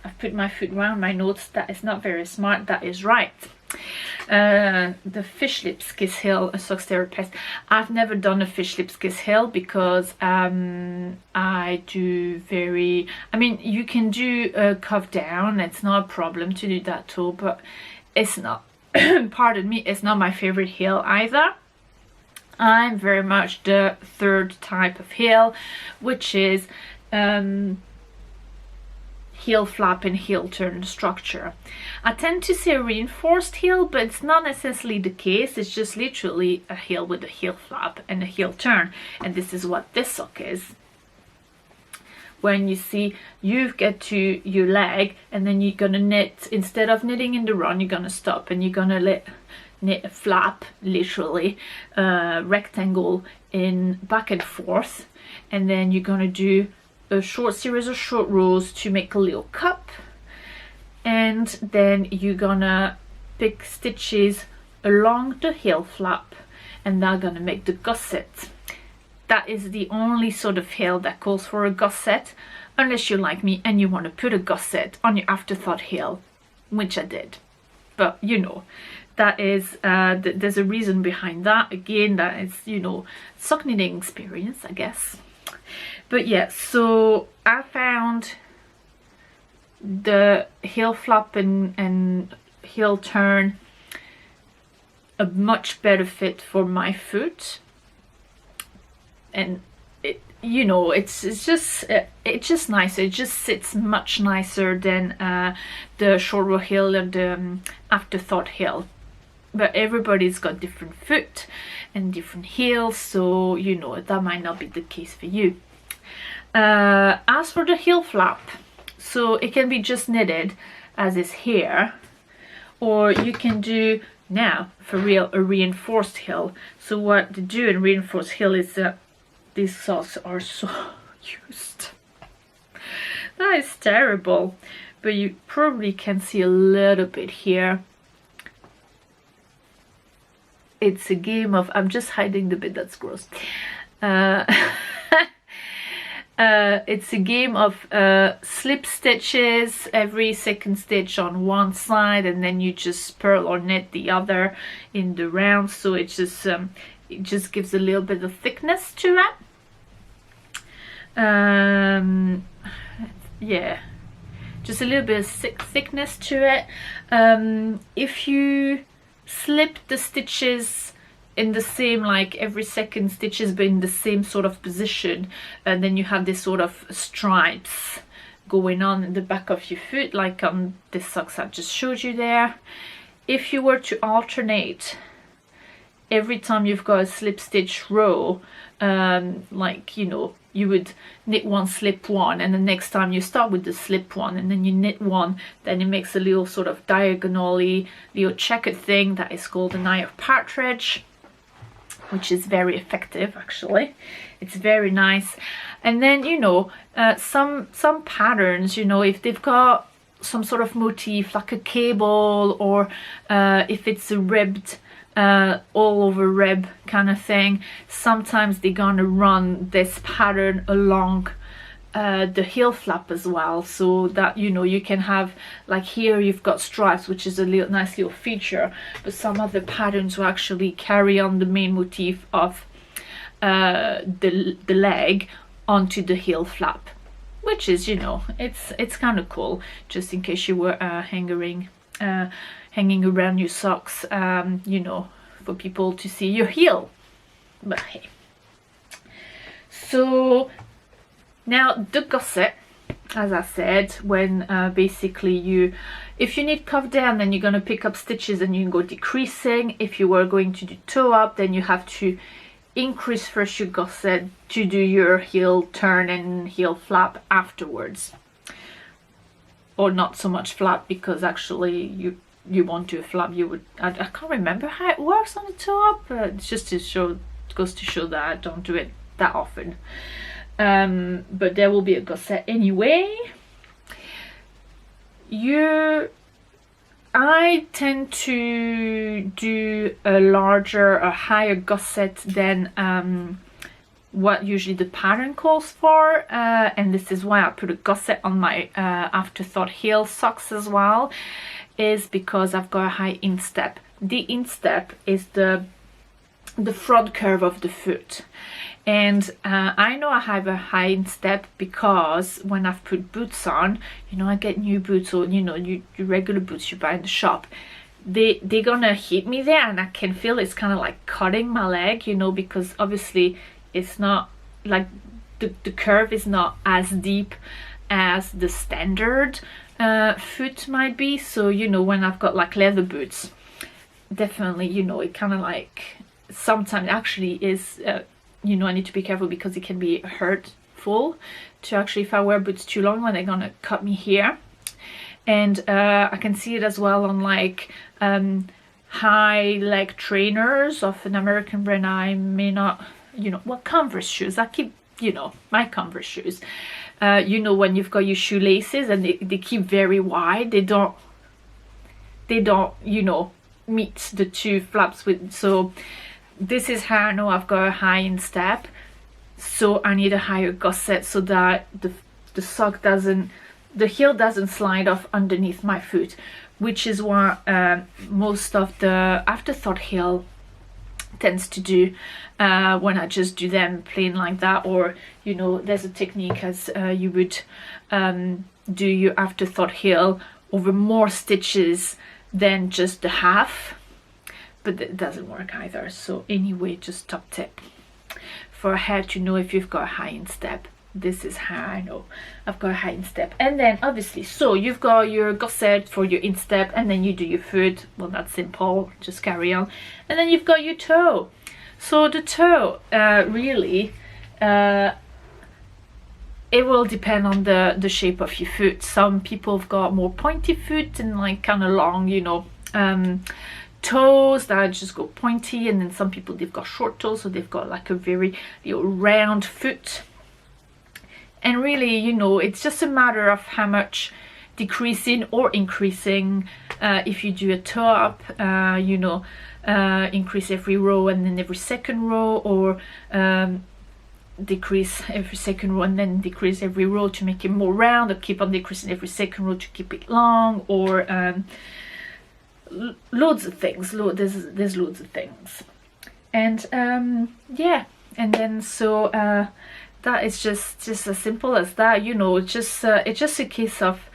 I've put my foot around my notes. That is not very smart. That is right. The Fish Lips Kiss Heel, a Socks Therapist. I've never done a Fish Lips Kiss Heel because I do very, I mean, you can do a cuff down, it's not a problem to do that too, but it's not, pardon me, it's not my favorite heel either. I'm very much the third type of heel, which is heel flap and heel turn structure. I tend to say reinforced heel, but it's not necessarily the case. It's just literally a heel with a heel flap and a heel turn, and this is what this sock is. When you see, you get to your leg, and then you're gonna knit, instead of knitting in the run, you're gonna stop and you're gonna knit a flap, literally rectangle in back and forth, and then you're gonna do a short series of short rows to make a little cup, and then you're gonna pick stitches along the heel flap, and they're gonna make the gusset. That is the only sort of heel that calls for a gusset, unless you're like me and you want to put a gusset on your afterthought heel, which I did. But you know, that is there's a reason behind that. Again, that is, you know, sock knitting experience, I guess. But yeah, so I found the heel flap and heel turn a much better fit for my foot, and it, you know, it's just nicer. It just sits much nicer than the short row heel and the afterthought heel. But everybody's got different foot and different heels, so you know that might not be the case for you. As for the heel flap, so it can be just knitted as is here, or you can do now for real a reinforced heel. So what to do in reinforced heel is that these socks are so used. That is terrible, but you probably can see a little bit here. It's a game of, I'm just hiding the bit that's gross. It's a game of slip stitches, every second stitch on one side, and then you just purl or knit the other in the round, so it just gives a little bit of thickness to it. Yeah, just a little bit of thickness to it. If you slip the stitches in the same, like every second stitches, but in the same sort of position, and then you have this sort of stripes going on in the back of your foot, like on this socks I just showed you there. If you were to alternate every time you've got a slip stitch row, like, you know, you would knit one, slip one, and the next time you start with the slip one, and then you knit one, then it makes a little sort of diagonally little checkered thing that is called an eye of partridge, which is very effective actually. It's very nice. And then, you know, some patterns, you know, if they've got some sort of motif like a cable, or if it's a ribbed all over rib kind of thing, sometimes they're gonna run this pattern along the heel flap as well, so that, you know, you can have, like here you've got stripes, which is a little nice little feature, but some other patterns will actually carry on the main motif of the leg onto the heel flap, which is, you know, it's kind of cool, just in case you were hanging around your socks, you know, for people to see your heel. But hey, so now the gusset, as I said, when basically if you need cuff down, then you're going to pick up stitches and you can go decreasing. If you were going to do toe up, then you have to increase first your gusset to do your heel turn and heel flap afterwards, or not so much flap, because actually you want to flap, you would, I can't remember how it works on the toe up, it's just to show, it goes to show that I don't do it that often. but there will be a gusset anyway. I tend to do a higher gusset than what usually the pattern calls for, and this is why I put a gusset on my Afterthought heel socks as well, is because I've got a high instep. The instep is the front curve of the foot, and I know I have a high instep because when I've put boots on, you know, I get new boots, or you know, your regular boots you buy in the shop, they're gonna hit me there, and I can feel it's kind of like cutting my leg, you know, because obviously it's not like the curve is not as deep as the standard foot might be. So you know, when I've got like leather boots, definitely, you know, it kind of like sometimes actually is you know, I need to be careful because it can be hurtful to actually, if I wear boots too long, when they're gonna cut me here. And I can see it as well on like high leg trainers of an American brand. I may not, you know, well, Converse shoes, I keep, you know, my Converse shoes, you know, when you've got your shoelaces and they keep very wide, they don't, you know, meet the two flaps with. So this is how I know I've got a high instep, so I need a higher gusset so that the sock doesn't, the heel doesn't slide off underneath my foot, which is what most of the Afterthought heel tends to do when I just do them plain like that. Or you know, there's a technique as you would do your Afterthought heel over more stitches than just the half, but it doesn't work either. So anyway, just top tip for a hair to know if you've got a high instep. This is how I know I've got a high instep. And then obviously, so you've got your gusset for your instep, and then you do your foot. Well, that's simple, just carry on. And then you've got your toe. So the toe, really, it will depend on the shape of your foot. Some people have got more pointy foot and like kind of long, you know, toes that just go pointy, and then some people, they've got short toes, so they've got like a very, you know, round foot. And really, you know, it's just a matter of how much decreasing or increasing. If you do a toe up, you know, increase every row and then every second row, or decrease every second row and then decrease every row to make it more round, or keep on decreasing every second row to keep it long, or loads of things. There's loads of things. And yeah, and then so that is just as simple as that, you know. It's just a case of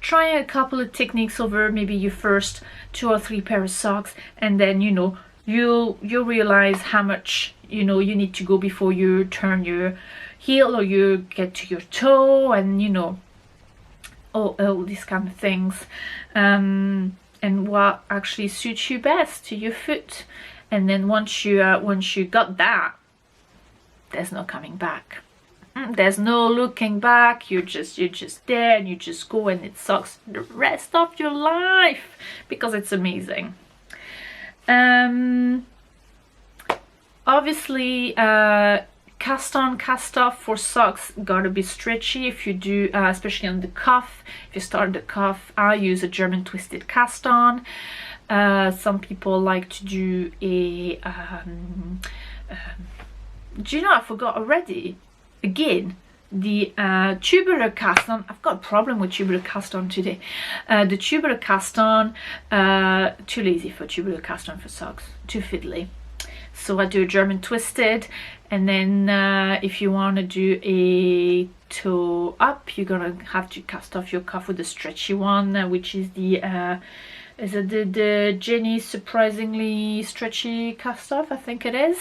trying a couple of techniques over maybe your first 2 or 3 pair of socks, and then, you know, you'll realize how much, you know, you need to go before you turn your heel or you get to your toe, and you know, all these kind of things, and what actually suits you best to your foot. And then once you got that, there's no coming back. There's no looking back. You're just there, and you just go, and it sucks the rest of your life because it's amazing. Obviously, cast on, cast off for socks gotta be stretchy. If you do, especially on the cuff, if you start the cuff, I use a German twisted cast on. Some people like to do a do you know, I forgot already. Again, the tubular cast on. I've got a problem with tubular cast on today. The tubular cast on, too lazy for tubular cast on for socks, too fiddly. So I do a German twisted, and then if you want to do a toe up, you're gonna have to cast off your cuff with a stretchy one, which is the the Jenny Surprisingly Stretchy Cast Off, I think it is,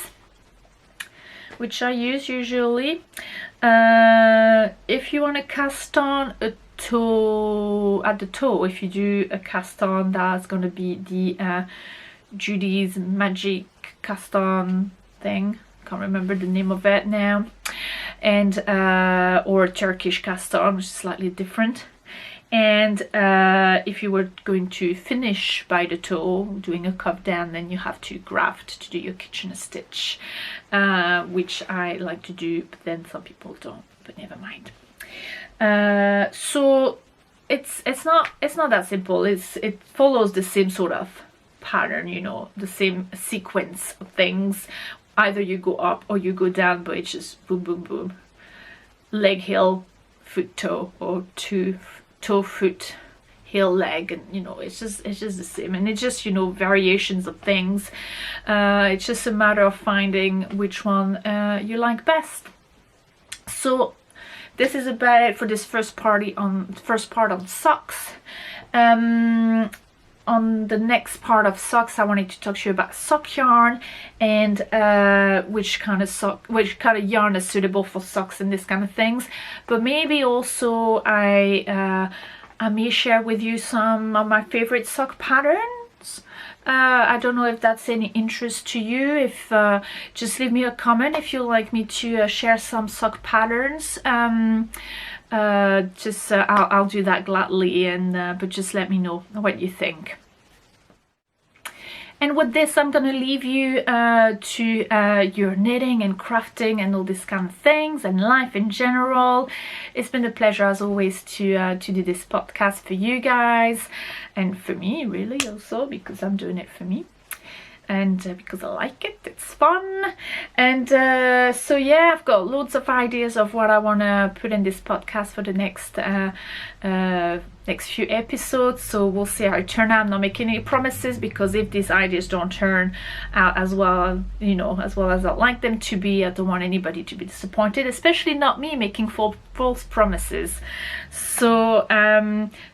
which I use usually. If you want to cast on a toe at the toe, if you do a cast on, that's going to be the Judy's Magic cast on thing. Can't remember the name of it now. And or Turkish cast on, which is slightly different. And if you were going to finish by the toe, doing a cuff down, then you have to graft to do your Kitchener stitch, which I like to do, but then some people don't, but never mind. So it's not that simple. It follows the same sort of pattern, you know, the same sequence of things. Either you go up or you go down, but it's just boom boom boom, leg, heel, foot, toe, or toe, foot, heel, leg, and you know, it's just the same. And it's just, you know, variations of things. It's just a matter of finding which one you like best. So this is about it for this first part on socks. On the next part of socks, I wanted to talk to you about sock yarn and which kind of yarn is suitable for socks and this kind of things. But maybe also I may share with you some of my favorite sock patterns. I don't know if that's any interest to you. If just leave me a comment if you'd like me to share some sock patterns. I'll do that gladly, and but just let me know what you think. And with this, I'm gonna leave you to your knitting and crafting and all these kind of things, and life in general. It's been a pleasure as always to do this podcast for you guys, and for me really also, because I'm doing it for me. And because I like it, it's fun. And so yeah, I've got loads of ideas of what I want to put in this podcast for the next few episodes, so we'll see how it turns out. I'm not making any promises, because if these ideas don't turn out as well, you know, as well as I'd like them to be, I don't want anybody to be disappointed, especially not me making false promises. So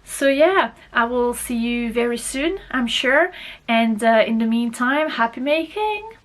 so yeah, I will see you very soon, I'm sure, and in the meantime, happy making.